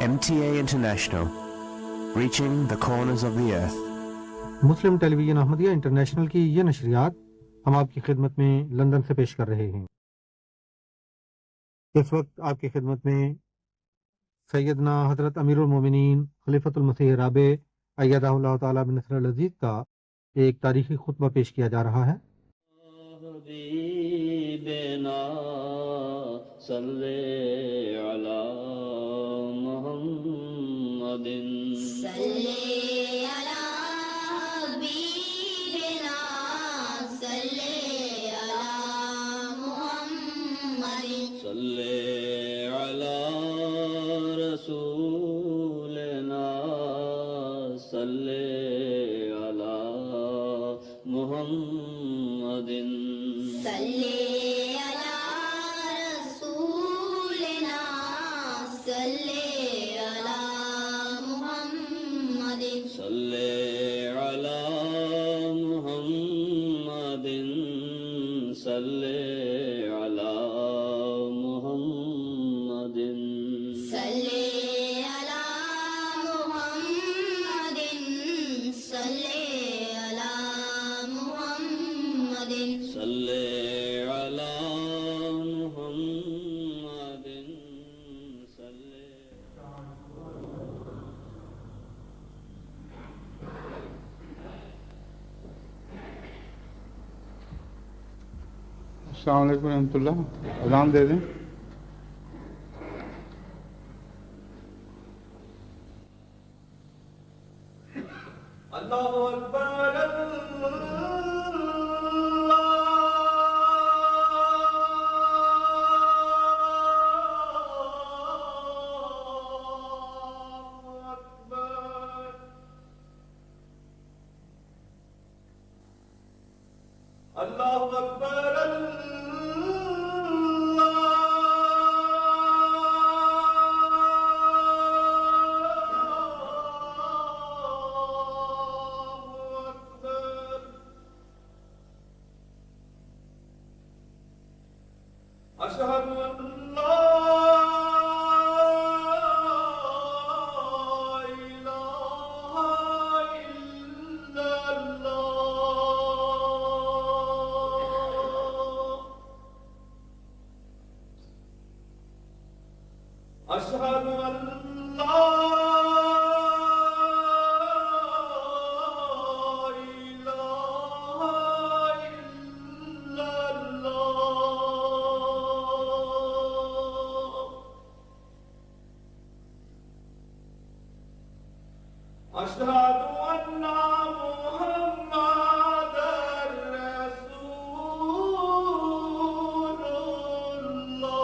MTA International, reaching the corners of the earth. مسلم television Ahmadiyya international کی یہ نشریات ہم آپ کی خدمت میں لندن سے پیش کر رہے ہیں۔ اس وقت آپ کی خدمت میں سیدنا حضرت امیر المومنین خلیفۃ المسیح رابع ایدہ اللہ تعالیٰ بنصر العزیز کا ایک تاریخی خطبہ پیش کیا جا رہا ہے۔ حبیبنا صلی علی محمد صلی علی حبیبنا صلی علی محمد صلی علی رسولنا صلی علی محمد صلی علی رسولنا صلی علی محمد صلی علی محمد صلی علی محمد صلی علی محمد صلی علی محمد صلی علی محمد صلی۔ السلام علیکم ورحمۃ اللہ۔ اذان دے دیں۔ اللہ اکبر اللہ اکبر اشہد ان لا الہ الا اللہ اشہد ان لا اشہد ان محمد رسول اللہ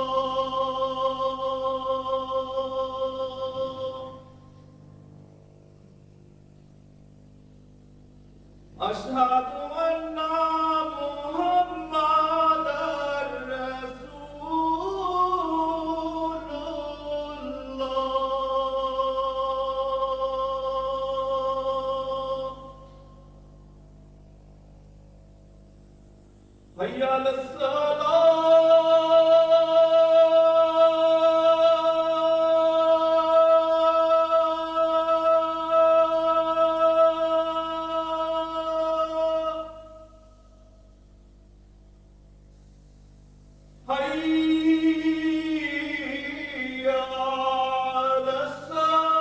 اشہد ان محمد رسول اللہ حی علی الصلاۃ حی علی الصلاۃ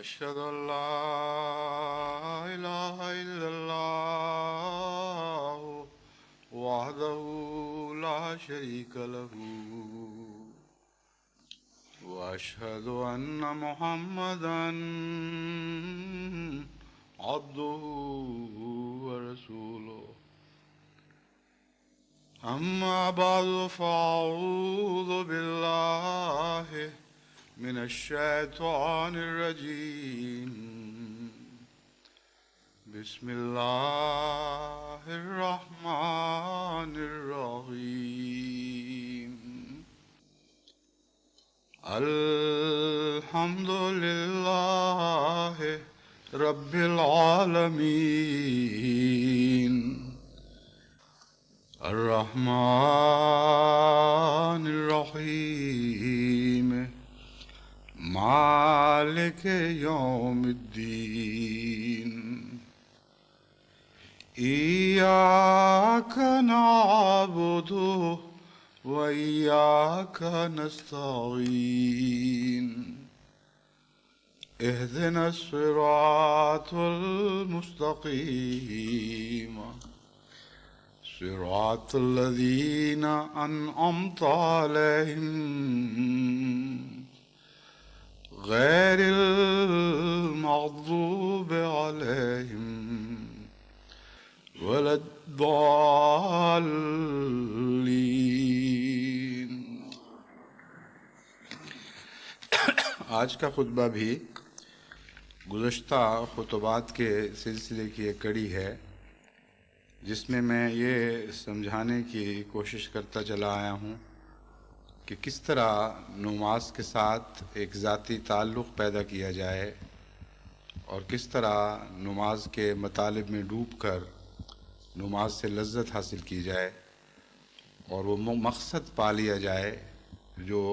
أشهد أن لا إله إلا الله وحده لا شريك له وأشهد أن محمدا عبده ورسوله أما بعد فأعوذ بالله من الشيطان الرجيم بسم الله الرحمن الرحيم الحمد لله رب العالمين الرحمن الرحيم مالك يوم الدين إياك نعبد وإياك نستعين اهدنا الصراط المستقيم صراط الذين أنعمت عليهم غير المغضوب عليهم ولا الضالين۔ آج کا خطبہ بھی گزشتہ خطبات کے سلسلے کی ایک کڑی ہے، جس میں یہ سمجھانے کی کوشش کرتا چلا آیا ہوں کہ کس طرح نماز کے ساتھ ایک ذاتی تعلق پیدا کیا جائے اور کس طرح نماز کے مطالب میں ڈوب کر نماز سے لذت حاصل کی جائے اور وہ مقصد پا لیا جائے جو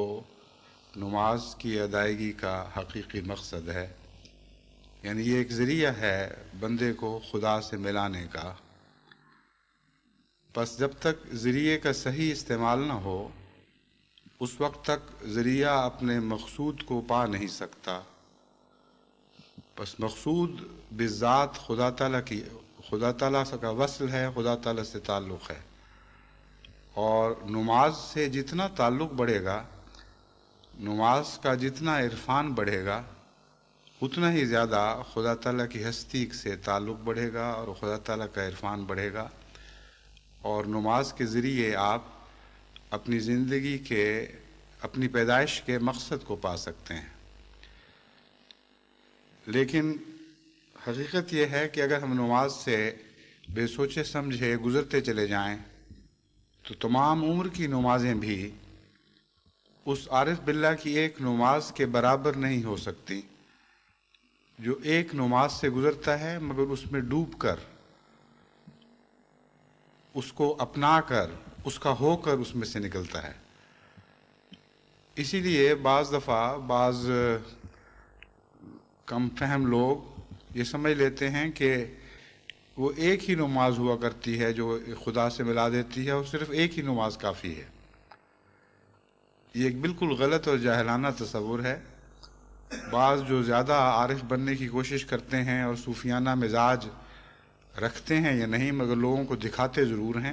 نماز کی ادائیگی کا حقیقی مقصد ہے، یعنی یہ ایک ذریعہ ہے بندے کو خدا سے ملانے کا۔ پس جب تک ذریعے کا صحیح استعمال نہ ہو اس وقت تک ذریعہ اپنے مقصود کو پا نہیں سکتا۔ پس مقصود بذات خدا تعالیٰ کا وصل ہے، خدا تعالیٰ سے تعلق ہے، اور نماز سے جتنا تعلق بڑھے گا، نماز کا جتنا عرفان بڑھے گا، اتنا ہی زیادہ خدا تعالیٰ کی ہستی سے تعلق بڑھے گا اور خدا تعالیٰ کا عرفان بڑھے گا، اور نماز کے ذریعے آپ اپنی زندگی کے، اپنی پیدائش کے مقصد کو پا سکتے ہیں۔ لیکن حقیقت یہ ہے کہ اگر ہم نماز سے بے سوچے سمجھے گزرتے چلے جائیں تو تمام عمر کی نمازیں بھی اس عارف باللہ کی ایک نماز کے برابر نہیں ہو سکتی جو ایک نماز سے گزرتا ہے مگر اس میں ڈوب کر، اس کو اپنا کر، اس کا ہو کر اس میں سے نکلتا ہے۔ اسی لیے بعض دفعہ بعض کم فہم لوگ یہ سمجھ لیتے ہیں کہ وہ ایک ہی نماز ہوا کرتی ہے جو خدا سے ملا دیتی ہے اور صرف ایک ہی نماز کافی ہے۔ یہ ایک بالکل غلط اور جاہلانہ تصور ہے۔ بعض جو زیادہ عارف بننے کی کوشش کرتے ہیں اور صوفیانہ مزاج رکھتے ہیں یا نہیں مگر لوگوں کو دکھاتے ضرور ہیں،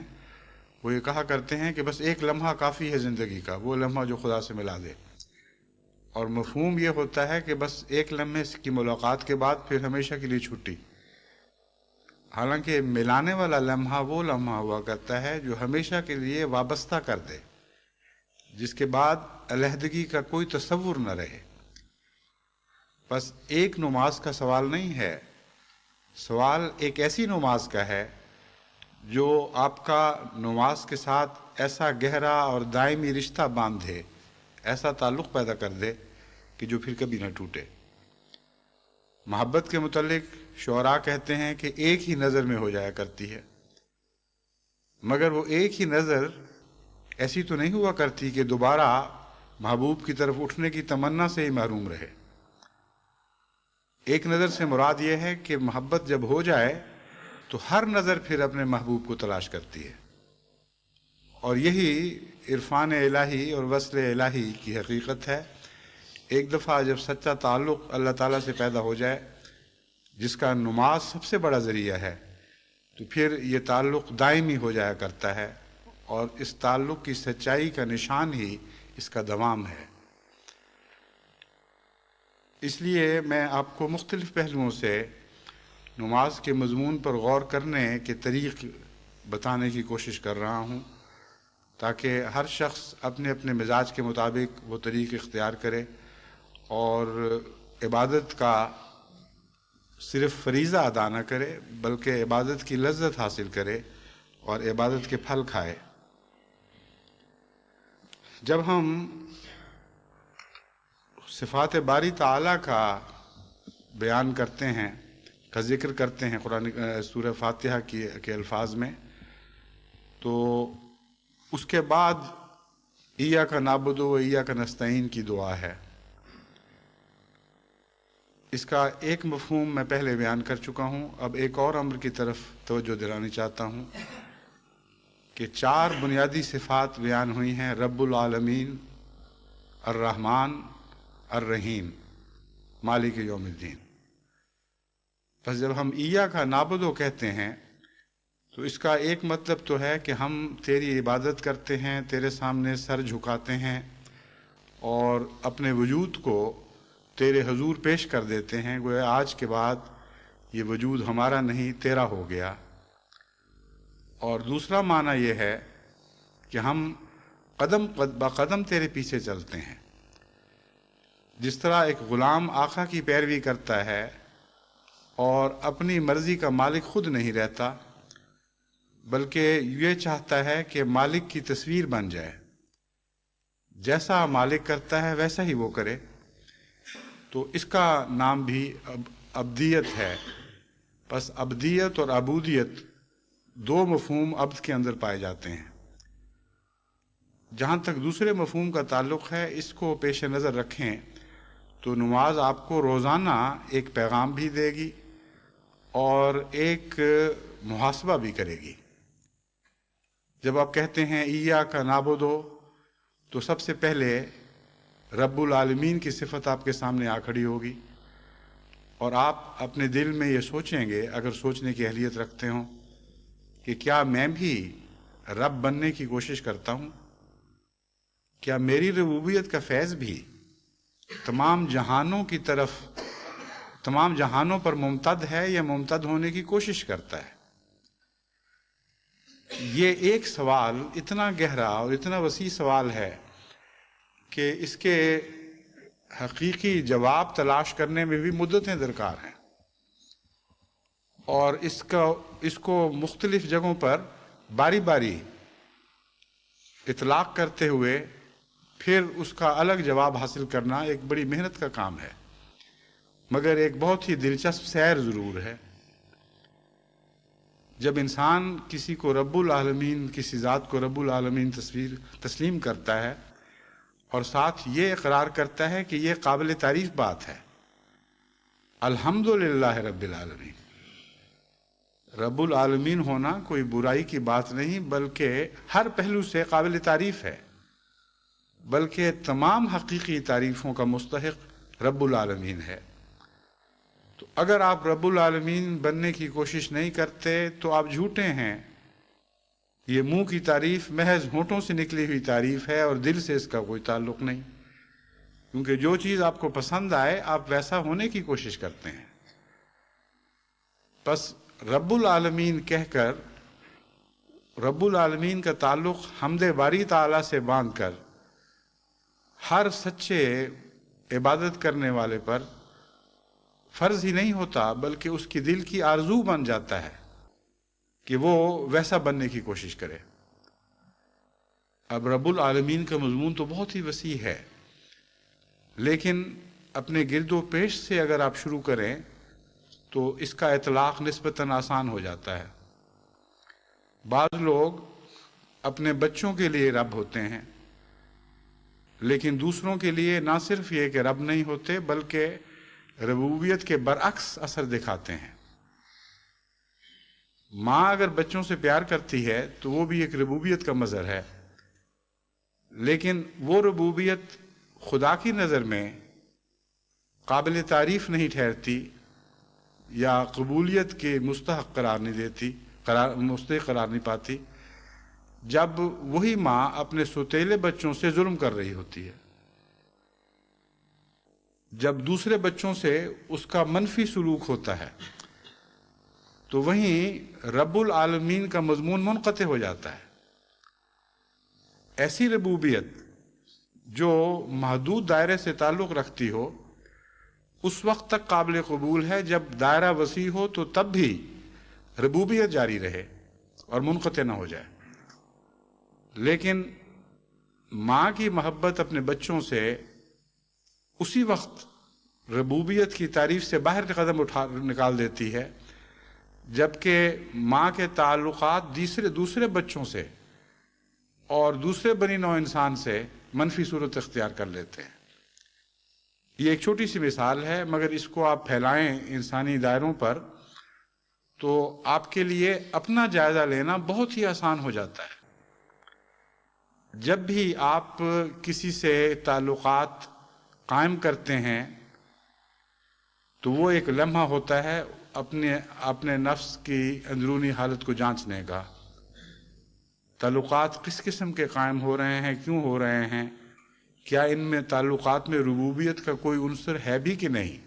وہ یہ کہا کرتے ہیں کہ بس ایک لمحہ کافی ہے زندگی کا، وہ لمحہ جو خدا سے ملا دے، اور مفہوم یہ ہوتا ہے کہ بس ایک لمحے کی ملاقات کے بعد پھر ہمیشہ کے لیے چھٹی۔ حالانکہ ملانے والا لمحہ وہ لمحہ ہوا کرتا ہے جو ہمیشہ کے لیے وابستہ کر دے، جس کے بعد علیحدگی کا کوئی تصور نہ رہے۔ بس ایک نماز کا سوال نہیں ہے، سوال ایک ایسی نماز کا ہے جو آپ کا نماز کے ساتھ ایسا گہرا اور دائمی رشتہ باندھے، ایسا تعلق پیدا کر دے کہ جو پھر کبھی نہ ٹوٹے۔ محبت کے متعلق شعراء کہتے ہیں کہ ایک ہی نظر میں ہو جایا کرتی ہے، مگر وہ ایک ہی نظر ایسی تو نہیں ہوا کرتی کہ دوبارہ محبوب کی طرف اٹھنے کی تمنا سے ہی محروم رہے۔ ایک نظر سے مراد یہ ہے کہ محبت جب ہو جائے تو ہر نظر پھر اپنے محبوب کو تلاش کرتی ہے، اور یہی عرفان الہی اور وصل الہی کی حقیقت ہے ایک دفعہ جب سچا تعلق اللہ تعالیٰ سے پیدا ہو جائے، جس کا نماز سب سے بڑا ذریعہ ہے، تو پھر یہ تعلق دائمی ہو جایا کرتا ہے، اور اس تعلق کی سچائی کا نشان ہی اس کا دوام ہے۔ اس لیے میں آپ کو مختلف پہلوؤں سے نماز کے مضمون پر غور کرنے کے طریق بتانے کی کوشش کر رہا ہوں، تاکہ ہر شخص اپنے اپنے مزاج کے مطابق وہ طریق اختیار کرے اور عبادت کا صرف فریضہ ادا نہ کرے، بلکہ عبادت کی لذت حاصل کرے اور عبادت کے پھل کھائے۔ جب ہم صفات باری تعالیٰ کا بیان کرتے ہیں، کا ذکر کرتے ہیں قرآن سورہ فاتحہ کے الفاظ میں، تو اس کے بعد ایاک نعبد و ایاک نستعین کی دعا ہے۔ اس کا ایک مفہوم میں پہلے بیان کر چکا ہوں، اب ایک اور امر کی طرف توجہ دلانی چاہتا ہوں کہ 4 بنیادی صفات بیان ہوئی ہیں: رب العالمین، الرحمن، الرحیم، مالک یوم الدین۔ بس جب ہم ایاک نعبد کہتے ہیں تو اس کا ایک مطلب تو ہے کہ ہم تیری عبادت کرتے ہیں، تیرے سامنے سر جھکاتے ہیں اور اپنے وجود کو تیرے حضور پیش کر دیتے ہیں، گویا آج کے بعد یہ وجود ہمارا نہیں، تیرا ہو گیا۔ اور دوسرا معنی یہ ہے کہ ہم قدم بقدم تیرے پیچھے چلتے ہیں۔ جس طرح ایک غلام آقا کی پیروی کرتا ہے اور اپنی مرضی کا مالک خود نہیں رہتا، بلکہ یہ چاہتا ہے کہ مالک کی تصویر بن جائے، جیسا مالک کرتا ہے ویسا ہی وہ کرے، تو اس کا نام بھی عبدیت ہے۔ پس عبدیت اور عبودیت 2 مفہوم عبد کے اندر پائے جاتے ہیں۔ جہاں تک دوسرے مفہوم کا تعلق ہے، اس کو پیش نظر رکھیں تو نماز آپ کو روزانہ ایک پیغام بھی دے گی اور ایک محاسبہ بھی کرے گی۔ جب آپ کہتے ہیں ایاک نعبد، تو سب سے پہلے رب العالمین کی صفت آپ کے سامنے آ کھڑی ہوگی، اور آپ اپنے دل میں یہ سوچیں گے، اگر سوچنے کی اہلیت رکھتے ہوں، کہ کیا میں بھی رب بننے کی کوشش کرتا ہوں؟ کیا میری ربوبیت کا فیض بھی تمام جہانوں کی طرف، تمام جہانوں پر ممتد ہے یا ممتد ہونے کی کوشش کرتا ہے؟ یہ ایک سوال اتنا گہرا اور اتنا وسیع سوال ہے کہ اس کے حقیقی جواب تلاش کرنے میں بھی مدتیں درکار ہیں، اور اس کو مختلف جگہوں پر باری باری اطلاق کرتے ہوئے پھر اس کا الگ جواب حاصل کرنا ایک بڑی محنت کا کام ہے، مگر ایک بہت ہی دلچسپ سیر ضرور ہے۔ جب انسان کسی کو رب العالمین، کسی ذات کو رب العالمین تسلیم کرتا ہے اور ساتھ یہ اقرار کرتا ہے کہ یہ قابل تعریف بات ہے، الحمدللہ رب العالمین، رب العالمین ہونا کوئی برائی کی بات نہیں، بلکہ ہر پہلو سے قابل تعریف ہے، بلکہ تمام حقیقی تعریفوں کا مستحق رب العالمین ہے۔ تو اگر آپ رب العالمین بننے کی کوشش نہیں کرتے تو آپ جھوٹے ہیں۔ یہ منہ کی تعریف محض ہونٹوں سے نکلی ہوئی تعریف ہے اور دل سے اس کا کوئی تعلق نہیں، کیونکہ جو چیز آپ کو پسند آئے آپ ویسا ہونے کی کوشش کرتے ہیں۔ بس رب العالمین کہہ کر رب العالمین کا تعلق حمد باری تعالیٰ سے باندھ کر ہر سچے عبادت کرنے والے پر فرض ہی نہیں ہوتا، بلکہ اس کی دل کی آرزو بن جاتا ہے کہ وہ ویسا بننے کی کوشش کرے۔ اب رب العالمین کا مضمون تو بہت ہی وسیع ہے، لیکن اپنے گرد و پیش سے اگر آپ شروع کریں تو اس کا اطلاق نسبتاً آسان ہو جاتا ہے۔ بعض لوگ اپنے بچوں کے لیے رب ہوتے ہیں، لیکن دوسروں کے لیے نہ صرف یہ کہ رب نہیں ہوتے، بلکہ ربوبیت کے برعکس اثر دکھاتے ہیں۔ ماں اگر بچوں سے پیار کرتی ہے تو وہ بھی ایک ربوبیت کا مظہر ہے، لیکن وہ ربوبیت خدا کی نظر میں قابل تعریف نہیں ٹھہرتی یا قبولیت کے مستحق قرار نہیں دیتی، مستحق قرار نہیں پاتی جب وہی ماں اپنے سوتیلے بچوں سے ظلم کر رہی ہوتی ہے، جب دوسرے بچوں سے اس کا منفی سلوک ہوتا ہے، تو وہیں رب العالمین کا مضمون منقطع ہو جاتا ہے۔ ایسی ربوبیت جو محدود دائرے سے تعلق رکھتی ہو اس وقت تک قابل قبول ہے جب دائرہ وسیع ہو تو تب بھی ربوبیت جاری رہے اور منقطع نہ ہو جائے، لیکن ماں کی محبت اپنے بچوں سے اسی وقت ربوبیت کی تعریف سے باہر قدم نکال دیتی ہے جبکہ ماں کے تعلقات دوسرے بچوں سے اور دوسرے بنی نوع انسان سے منفی صورت اختیار کر لیتے ہیں۔ یہ ایک چھوٹی سی مثال ہے، مگر اس کو آپ پھیلائیں انسانی دائروں پر تو آپ کے لیے اپنا جائزہ لینا بہت ہی آسان ہو جاتا ہے۔ جب بھی آپ کسی سے تعلقات قائم کرتے ہیں تو وہ ایک لمحہ ہوتا ہے اپنے نفس کی اندرونی حالت کو جانچنے کا، تعلقات کس قسم کے قائم ہو رہے ہیں، کیوں ہو رہے ہیں، کیا ان میں تعلقات میں ربوبیت کا کوئی عنصر ہے بھی کہ نہیں۔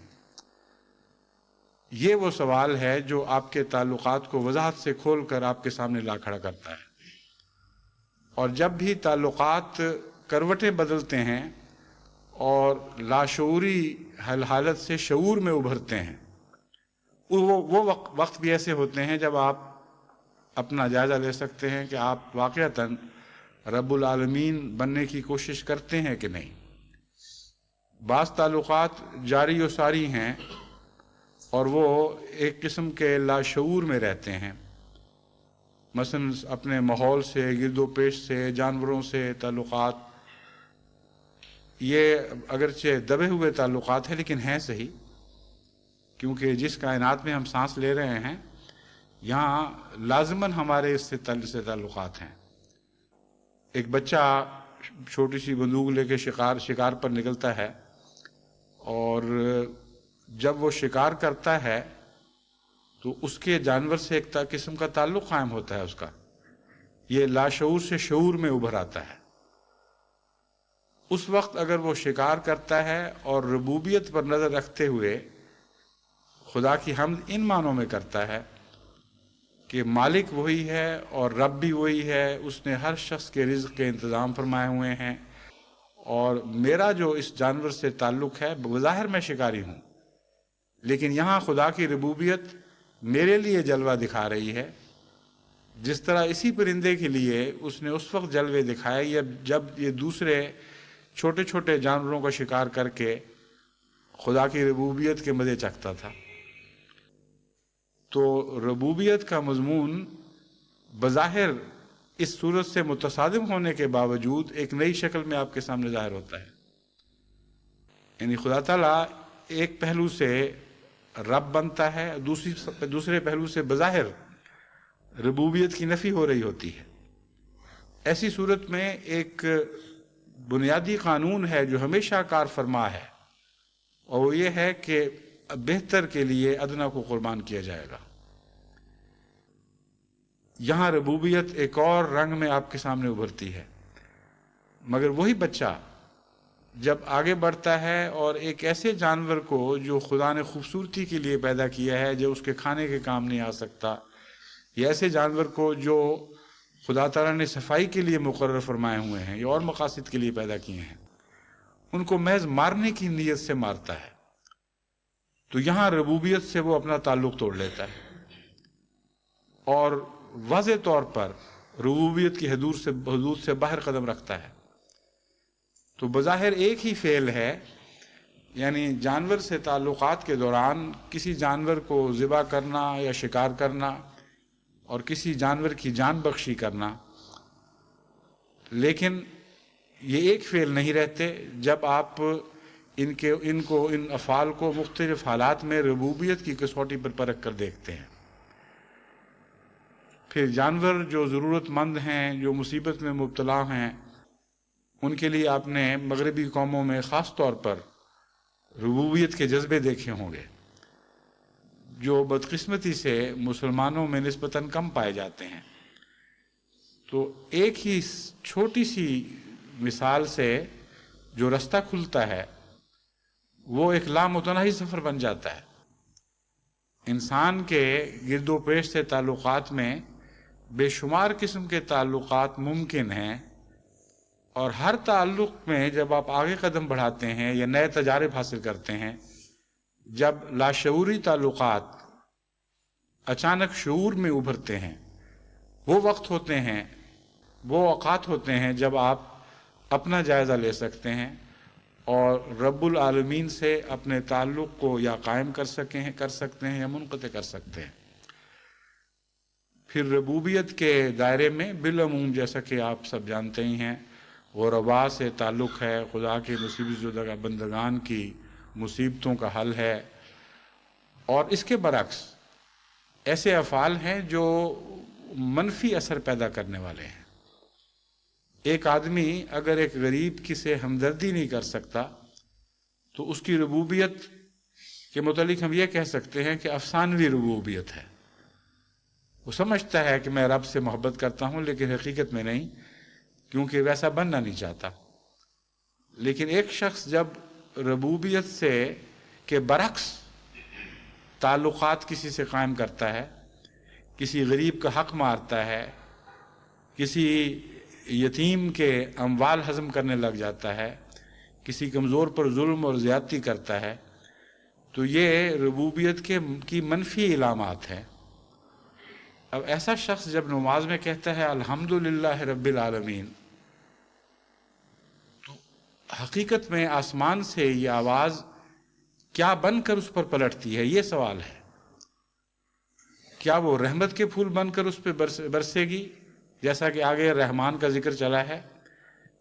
یہ وہ سوال ہے جو آپ کے تعلقات کو وضاحت سے کھول کر آپ کے سامنے لا کھڑا کرتا ہے، اور جب بھی تعلقات کروٹیں بدلتے ہیں اور لاشعوری حالت سے شعور میں ابھرتے ہیں، وہ وقت بھی ایسے ہوتے ہیں جب آپ اپنا جائزہ لے سکتے ہیں کہ آپ واقعتاً رب العالمین بننے کی کوشش کرتے ہیں کہ نہیں۔ بعض تعلقات جاری و ساری ہیں اور وہ ایک قسم کے لاشعور میں رہتے ہیں، مثلا اپنے ماحول سے، گرد و پیش سے، جانوروں سے تعلقات، یہ اگرچہ دبے ہوئے تعلقات ہیں لیکن ہیں صحیح، کیونکہ جس کائنات میں ہم سانس لے رہے ہیں یہاں لازماً ہمارے اس سے تعلقات ہیں۔ ایک بچہ چھوٹی سی بندوق لے کے شکار پر نکلتا ہے، اور جب وہ شکار کرتا ہے تو اس کے جانور سے ایک قسم کا تعلق قائم ہوتا ہے، اس کا یہ لاشعور سے شعور میں ابھر آتا ہے۔ اس وقت اگر وہ شکار کرتا ہے اور ربوبیت پر نظر رکھتے ہوئے خدا کی حمد ان معنوں میں کرتا ہے کہ مالک وہی ہے اور رب بھی وہی ہے، اس نے ہر شخص کے رزق کے انتظام فرمائے ہوئے ہیں، اور میرا جو اس جانور سے تعلق ہے بظاہر میں شکاری ہوں، لیکن یہاں خدا کی ربوبیت میرے لیے جلوہ دکھا رہی ہے، جس طرح اسی پرندے کے لیے اس نے اس وقت جلوے دکھائے جب یہ دوسرے چھوٹے چھوٹے جانوروں کا شکار کر کے خدا کی ربوبیت کے مزے چکھتا تھا۔ تو ربوبیت کا مضمون بظاہر اس صورت سے متصادم ہونے کے باوجود ایک نئی شکل میں آپ کے سامنے ظاہر ہوتا ہے، یعنی خدا تعالیٰ ایک پہلو سے رب بنتا ہے، دوسرے پہلو سے بظاہر ربوبیت کی نفی ہو رہی ہوتی ہے۔ ایسی صورت میں ایک بنیادی قانون ہے جو ہمیشہ کار فرما ہے، اور وہ یہ ہے کہ بہتر کے لیے ادنا کو قربان کیا جائے گا۔ یہاں ربوبیت ایک اور رنگ میں آپ کے سامنے ابھرتی ہے، مگر وہی بچہ جب آگے بڑھتا ہے اور ایک ایسے جانور کو جو خدا نے خوبصورتی کے لیے پیدا کیا ہے، جو اس کے کھانے کے کام نہیں آ سکتا، یا ایسے جانور کو جو خدا تعالیٰ نے صفائی کے لیے مقرر فرمائے ہوئے ہیں یا اور مقاصد کے لیے پیدا کیے ہیں، ان کو محض مارنے کی نیت سے مارتا ہے، تو یہاں ربوبیت سے وہ اپنا تعلق توڑ لیتا ہے اور واضح طور پر ربوبیت کی حدود سے باہر قدم رکھتا ہے۔ تو بظاہر ایک ہی فعل ہے، یعنی جانور سے تعلقات کے دوران کسی جانور کو ذبح کرنا یا شکار کرنا اور کسی جانور کی جان بخشی کرنا، لیکن یہ ایک فعل نہیں رہتے جب آپ ان افعال کو مختلف حالات میں ربوبیت کی کسوٹی پر پرکھ کر دیکھتے ہیں۔ پھر جانور جو ضرورت مند ہیں، جو مصیبت میں مبتلا ہیں، ان کے لیے آپ نے مغربی قوموں میں خاص طور پر ربوبیت کے جذبے دیکھے ہوں گے جو بدقسمتی سے مسلمانوں میں نسبتاً کم پائے جاتے ہیں۔ تو ایک ہی چھوٹی سی مثال سے جو رستہ کھلتا ہے وہ ایک لامتناہی سفر بن جاتا ہے۔ انسان کے گرد و پیش سے تعلقات میں بے شمار قسم کے تعلقات ممکن ہیں، اور ہر تعلق میں جب آپ آگے قدم بڑھاتے ہیں یا نئے تجارب حاصل کرتے ہیں، جب لاشعوری تعلقات اچانک شعور میں ابھرتے ہیں، وہ وقت ہوتے ہیں، وہ اوقات ہوتے ہیں جب آپ اپنا جائزہ لے سکتے ہیں اور رب العالمین سے اپنے تعلق کو یا قائم کر سکتے ہیں یا منقطع کر سکتے ہیں۔ پھر ربوبیت کے دائرے میں بالعموم جیسا کہ آپ سب جانتے ہی ہیں غربا سے تعلق ہے، خدا کے مصیبت زدہ بندگان کی مصیبتوں کا حل ہے، اور اس کے برعکس ایسے افعال ہیں جو منفی اثر پیدا کرنے والے ہیں۔ ایک آدمی اگر ایک غریب کی سے ہمدردی نہیں کر سکتا تو اس کی ربوبیت کے متعلق ہم یہ کہہ سکتے ہیں کہ افسانوی ربوبیت ہے۔ وہ سمجھتا ہے کہ میں رب سے محبت کرتا ہوں، لیکن حقیقت میں نہیں، کیونکہ ویسا بننا نہیں چاہتا۔ لیکن ایک شخص جب ربوبیت سے کے برعکس تعلقات کسی سے قائم کرتا ہے، کسی غریب کا حق مارتا ہے، کسی یتیم کے اموال ہضم کرنے لگ جاتا ہے، کسی کمزور پر ظلم اور زیادتی کرتا ہے، تو یہ ربوبیت کی منفی علامات ہیں۔ اب ایسا شخص جب نماز میں کہتا ہے الحمدللہ رب العالمین، تو حقیقت میں آسمان سے یہ آواز کیا بن کر اس پر پلٹتی ہے، یہ سوال ہے۔ کیا وہ رحمت کے پھول بن کر اس پہ برسے گی جیسا کہ آگے رحمان کا ذکر چلا ہے،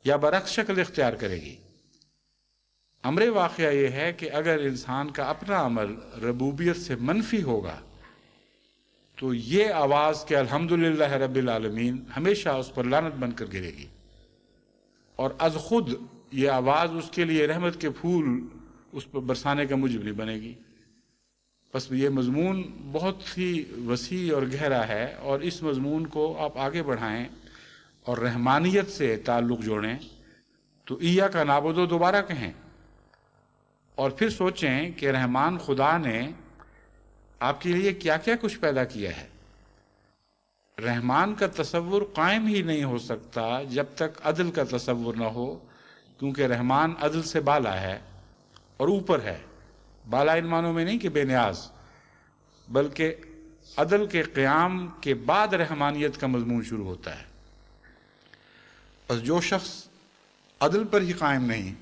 یا برعکس شکل اختیار کرے گی؟ امر واقعہ یہ ہے کہ اگر انسان کا اپنا عمل ربوبیت سے منفی ہوگا تو یہ آواز کہ الحمدللہ رب العالمین ہمیشہ اس پر لعنت بن کر گرے گی، اور از خود یہ آواز اس کے لیے رحمت کے پھول اس پر برسانے کا موجب نہیں بنے گی۔ بس یہ مضمون بہت ہی وسیع اور گہرا ہے، اور اس مضمون کو آپ آگے بڑھائیں اور رحمانیت سے تعلق جوڑیں تو ایاک نعبد دوبارہ کہیں، اور پھر سوچیں کہ رحمان خدا نے آپ کے لیے کیا کیا کچھ پیدا کیا ہے۔ رحمان کا تصور قائم ہی نہیں ہو سکتا جب تک عدل کا تصور نہ ہو، کیونکہ رحمان عدل سے بالا ہے اور اوپر ہے۔ بالا ان معنوں میں نہیں کہ بے نیاز، بلکہ عدل کے قیام کے بعد رحمانیت کا مضمون شروع ہوتا ہے۔ بس جو شخص عدل پر ہی قائم نہیں،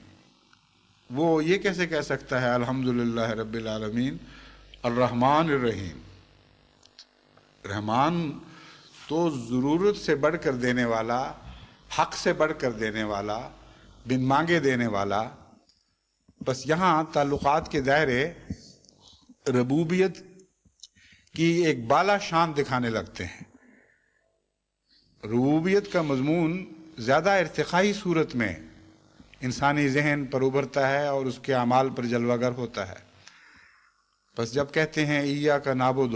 وہ یہ کیسے کہہ سکتا ہے الحمدللہ رب العالمین الرحمن الرحیم؟ رحمان تو ضرورت سے بڑھ کر دینے والا، حق سے بڑھ کر دینے والا، بن مانگے دینے والا۔ بس یہاں تعلقات کے دائرے ربوبیت کی ایک بالا شان دکھانے لگتے ہیں۔ ربوبیت کا مضمون زیادہ ارتقائی صورت میں انسانی ذہن پر ابھرتا ہے اور اس کے اعمال پر جلوہ گر ہوتا ہے۔ بس جب کہتے ہیں ایاک نعبد،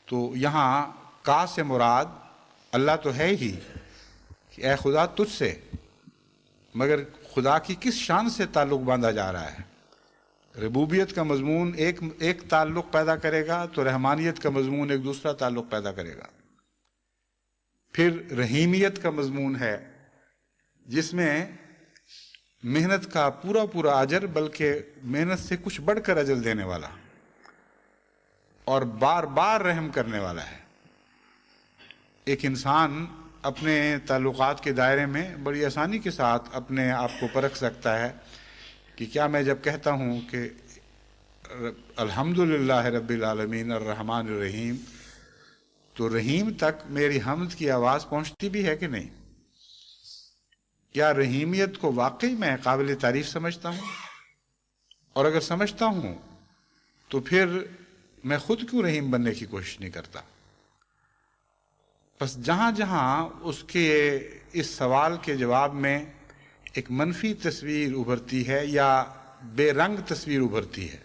تو یہاں کا سے مراد اللہ تو ہے ہی کہ اے خدا تجھ سے، مگر خدا کی کس شان سے تعلق باندھا جا رہا ہے؟ ربوبیت کا مضمون ایک تعلق پیدا کرے گا تو رحمانیت کا مضمون ایک دوسرا تعلق پیدا کرے گا۔ پھر رحیمیت کا مضمون ہے جس میں محنت کا پورا اجر، بلکہ محنت سے کچھ بڑھ کر اجر دینے والا اور بار بار رحم کرنے والا ہے۔ ایک انسان اپنے تعلقات کے دائرے میں بڑی آسانی کے ساتھ اپنے آپ کو پرکھ سکتا ہے کہ کیا میں جب کہتا ہوں کہ الحمدللہ رب العالمین الرحمن الرحیم، تو رحیم تک میری حمد کی آواز پہنچتی بھی ہے کہ نہیں؟ کیا رحیمیت کو واقعی میں قابل تعریف سمجھتا ہوں؟ اور اگر سمجھتا ہوں تو پھر میں خود کیوں رحیم بننے کی کوشش نہیں کرتا؟ بس جہاں جہاں اس کے اس سوال کے جواب میں ایک منفی تصویر ابھرتی ہے یا بے رنگ تصویر ابھرتی ہے،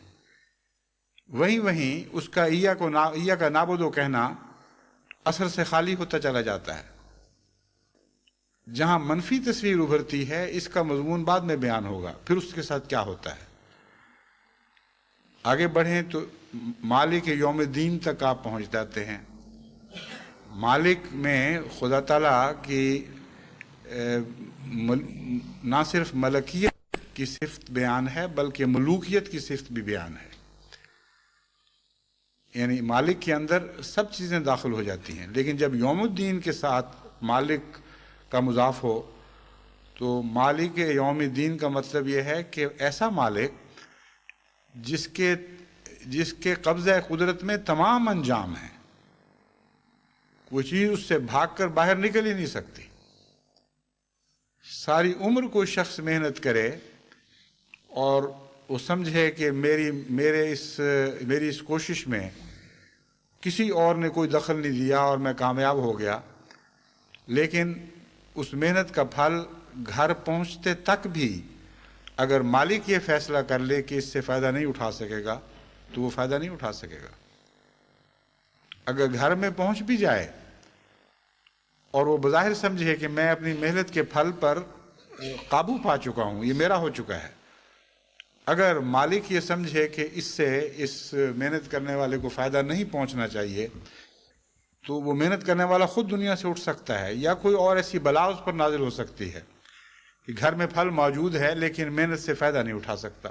وہیں اس کا ایا کا نابودو کہنا اثر سے خالی ہوتا چلا جاتا ہے۔ جہاں منفی تصویر ابھرتی ہے اس کا مضمون بعد میں بیان ہوگا، پھر اس کے ساتھ کیا ہوتا ہے۔ آگے بڑھیں تو مالک یوم الدین تک آپ پہنچ جاتے ہیں۔ مالک میں خدا تعالیٰ کی نہ صرف ملکیت کی صفت بیان ہے بلکہ ملوکیت کی صفت بھی بیان ہے، یعنی مالک کے اندر سب چیزیں داخل ہو جاتی ہیں۔ لیکن جب یوم الدین کے ساتھ مالک کا مضاف ہو تو مالک یوم الدین کا مطلب یہ ہے کہ ایسا مالک جس کے قبضہ قدرت میں تمام انجام ہیں، کوئی چیز اس سے بھاگ کر باہر نکل ہی نہیں سکتی۔ ساری عمر کوئی شخص محنت کرے اور وہ سمجھے کہ میری اس کوشش میں کسی اور نے کوئی دخل نہیں دیا اور میں کامیاب ہو گیا، لیکن اس محنت کا پھل گھر پہنچتے تک بھی اگر مالک یہ فیصلہ کر لے کہ اس سے فائدہ نہیں اٹھا سکے گا تو وہ فائدہ نہیں اٹھا سکے گا۔ اگر گھر میں پہنچ بھی جائے اور وہ بظاہر سمجھے کہ میں اپنی محنت کے پھل پر قابو پا چکا ہوں، یہ میرا ہو چکا ہے، اگر مالک یہ سمجھے کہ اس محنت کرنے والے کو فائدہ نہیں پہنچنا چاہیے تو وہ محنت کرنے والا خود دنیا سے اٹھ سکتا ہے، یا کوئی اور ایسی بلا اس پر نازل ہو سکتی ہے کہ گھر میں پھل موجود ہے لیکن محنت سے فائدہ نہیں اٹھا سکتا۔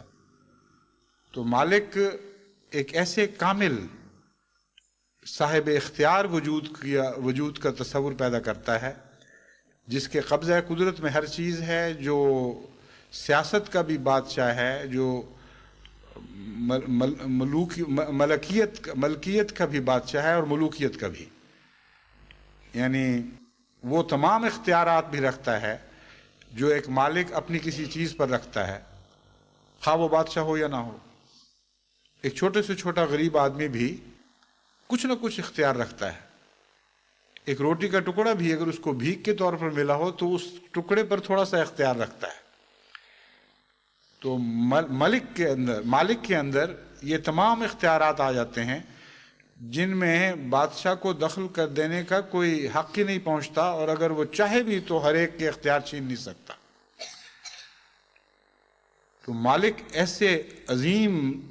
تو مالک ایک ایسے کامل صاحب اختیار وجود کا تصور پیدا کرتا ہے جس کے قبضہ قدرت میں ہر چیز ہے، جو سیاست کا بھی بادشاہ ہے، جو ملکیت کا بھی بادشاہ ہے اور ملوکیت کا بھی، یعنی وہ تمام اختیارات بھی رکھتا ہے جو ایک مالک اپنی کسی چیز پر رکھتا ہے، خواہ وہ بادشاہ ہو یا نہ ہو۔ ایک چھوٹے سے چھوٹا غریب آدمی بھی کچھ نہ کچھ اختیار رکھتا ہے۔ ایک روٹی کا ٹکڑا بھی اگر اس کو بھیک کے طور پر ملا ہو تو اس ٹکڑے پر تھوڑا سا اختیار رکھتا ہے۔ تو مالک کے اندر یہ تمام اختیارات آ جاتے ہیں جن میں بادشاہ کو دخل کر دینے کا کوئی حق ہی نہیں پہنچتا، اور اگر وہ چاہے بھی تو ہر ایک کے اختیار چھین نہیں سکتا۔ تو مالک ایسے عظیم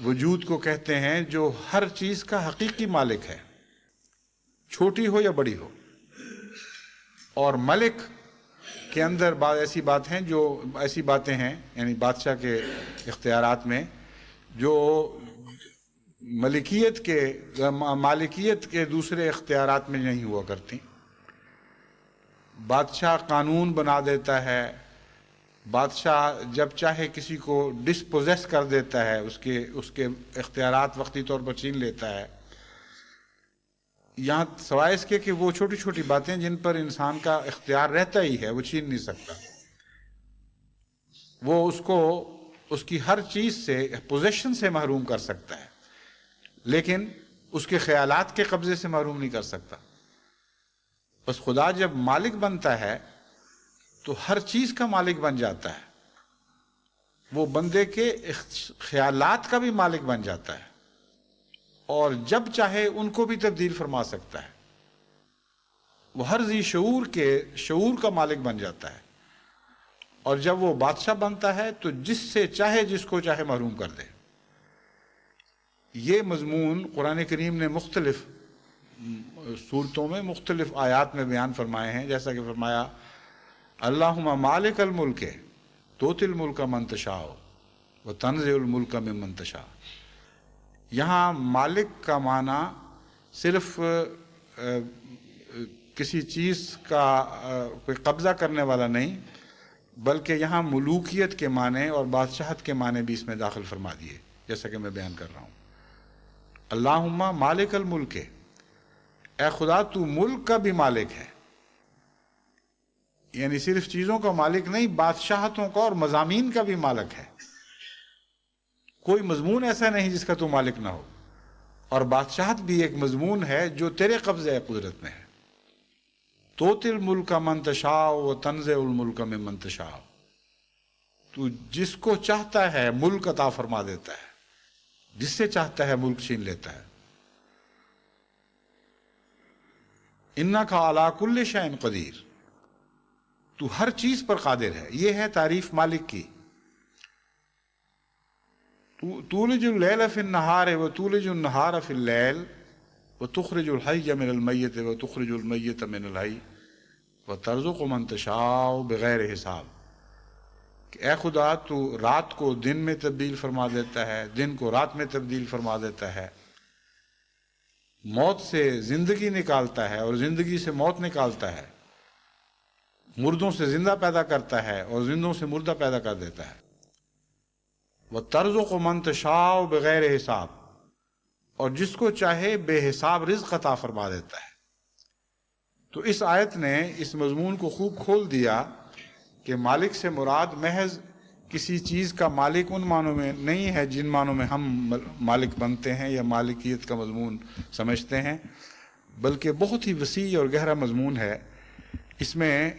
وجود کو کہتے ہیں جو ہر چیز کا حقیقی مالک ہے، چھوٹی ہو یا بڑی ہو۔ اور ملک کے اندر بعض ایسی باتیں ہیں یعنی بادشاہ کے اختیارات میں جو مالکیت کے دوسرے اختیارات میں نہیں ہوا کرتی۔ بادشاہ قانون بنا دیتا ہے، بادشاہ جب چاہے کسی کو ڈسپوزیس کر دیتا ہے، اس کے اختیارات وقتی طور پر چھین لیتا ہے۔ یہاں سوائے اس کے کہ وہ چھوٹی چھوٹی باتیں جن پر انسان کا اختیار رہتا ہی ہے وہ چھین نہیں سکتا، وہ اس کی ہر چیز سے پوزیشن سے محروم کر سکتا ہے لیکن اس کے خیالات کے قبضے سے محروم نہیں کر سکتا۔ بس خدا جب مالک بنتا ہے تو ہر چیز کا مالک بن جاتا ہے، وہ بندے کے خیالات کا بھی مالک بن جاتا ہے اور جب چاہے ان کو بھی تبدیل فرما سکتا ہے۔ وہ ہر ذی شعور کا مالک بن جاتا ہے، اور جب وہ بادشاہ بنتا ہے تو جس کو چاہے محروم کر دے۔ یہ مضمون قرآن کریم نے مختلف صورتوں میں مختلف آیات میں بیان فرمائے ہیں، جیسا کہ فرمایا اللہم مالک الملک تؤتی الملک من تشاء وتنزع الملک ممن تشاء۔ یہاں مالک کا معنی صرف کسی چیز کا کوئی قبضہ کرنے والا نہیں، بلکہ یہاں ملوکیت کے معنی اور بادشاہت کے معنی بھی اس میں داخل فرما دیے، جیسا کہ میں بیان کر رہا ہوں۔ اللہم مالک الملک، اے خدا تو ملک کا بھی مالک ہے، یعنی صرف چیزوں کا مالک نہیں، بادشاہتوں کا اور مضامین کا بھی مالک ہے۔ کوئی مضمون ایسا نہیں جس کا تو مالک نہ ہو، اور بادشاہت بھی ایک مضمون ہے جو تیرے قبضہ قدرت میں ہے۔ تؤتی الملک من تشاء وتنزع الملک ممن تشاء، تو جس کو چاہتا ہے ملک عطا فرما دیتا ہے، جس سے چاہتا ہے ملک چھین لیتا ہے۔ انک علی کل شیء قدیر، تو ہر چیز پر قادر ہے۔ یہ ہے تعریف مالک کی۔ تولج اللیل فی النہار وتولج النہار فی اللیل وتخرج الحی من المیت وتخرج المیت من الحی وترزق من تشاء بغیر حساب، کہ اے خدا تو رات کو دن میں تبدیل فرما دیتا ہے، دن کو رات میں تبدیل فرما دیتا ہے، موت سے زندگی نکالتا ہے اور زندگی سے موت نکالتا ہے، مردوں سے زندہ پیدا کرتا ہے اور زندوں سے مردہ پیدا کر دیتا ہے۔ وَتَرْزُقُ مَن تَشَاءُ بغیر حساب، اور جس کو چاہے بے حساب رزق عطا فرما دیتا ہے۔ تو اس آیت نے اس مضمون کو خوب کھول دیا کہ مالک سے مراد محض کسی چیز کا مالک ان معنوں میں نہیں ہے جن معنوں میں ہم مالک بنتے ہیں یا مالکیت کا مضمون سمجھتے ہیں، بلکہ بہت ہی وسیع اور گہرا مضمون ہے۔ اس میں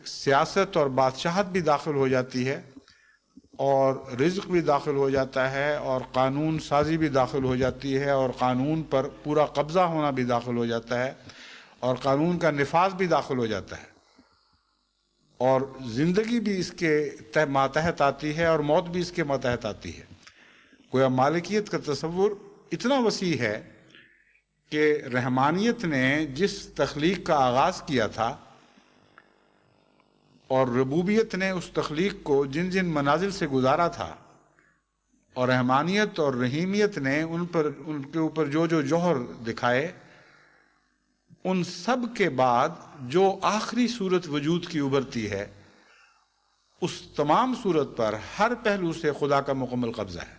سیاست اور بادشاہت بھی داخل ہو جاتی ہے، اور رزق بھی داخل ہو جاتا ہے، اور قانون سازی بھی داخل ہو جاتی ہے، اور قانون پر پورا قبضہ ہونا بھی داخل ہو جاتا ہے، اور قانون کا نفاذ بھی داخل ہو جاتا ہے، اور زندگی بھی اس کے ماتحت آتی ہے اور موت بھی اس کے ماتحت آتی ہے۔ گویا مالکیت کا تصور اتنا وسیع ہے کہ رحمانیت نے جس تخلیق کا آغاز کیا تھا اور ربوبیت نے اس تخلیق کو جن جن منازل سے گزارا تھا، اور رحمانیت اور رحیمیت نے ان کے اوپر جو جو جوہر دکھائے، ان سب کے بعد جو آخری صورت وجود کی ابھرتی ہے، اس تمام صورت پر ہر پہلو سے خدا کا مکمل قبضہ ہے۔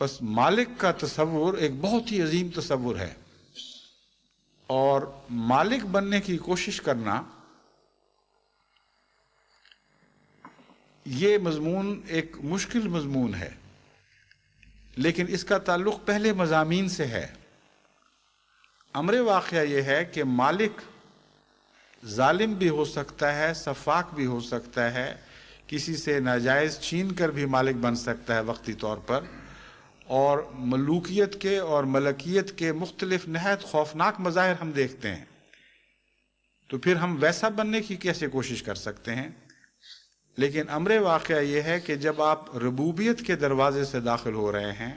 بس مالک کا تصور ایک بہت ہی عظیم تصور ہے، اور مالک بننے کی کوشش کرنا یہ مضمون ایک مشکل مضمون ہے، لیکن اس کا تعلق پہلے مضامین سے ہے۔ امر واقعہ یہ ہے کہ مالک ظالم بھی ہو سکتا ہے، سفاک بھی ہو سکتا ہے، کسی سے ناجائز چھین کر بھی مالک بن سکتا ہے وقتی طور پر، اور ملوکیت کے اور ملکیت کے مختلف نہایت خوفناک مظاہر ہم دیکھتے ہیں۔ تو پھر ہم ویسا بننے کی کیسے کوشش کر سکتے ہیں؟ لیکن امر واقعہ یہ ہے کہ جب آپ ربوبیت کے دروازے سے داخل ہو رہے ہیں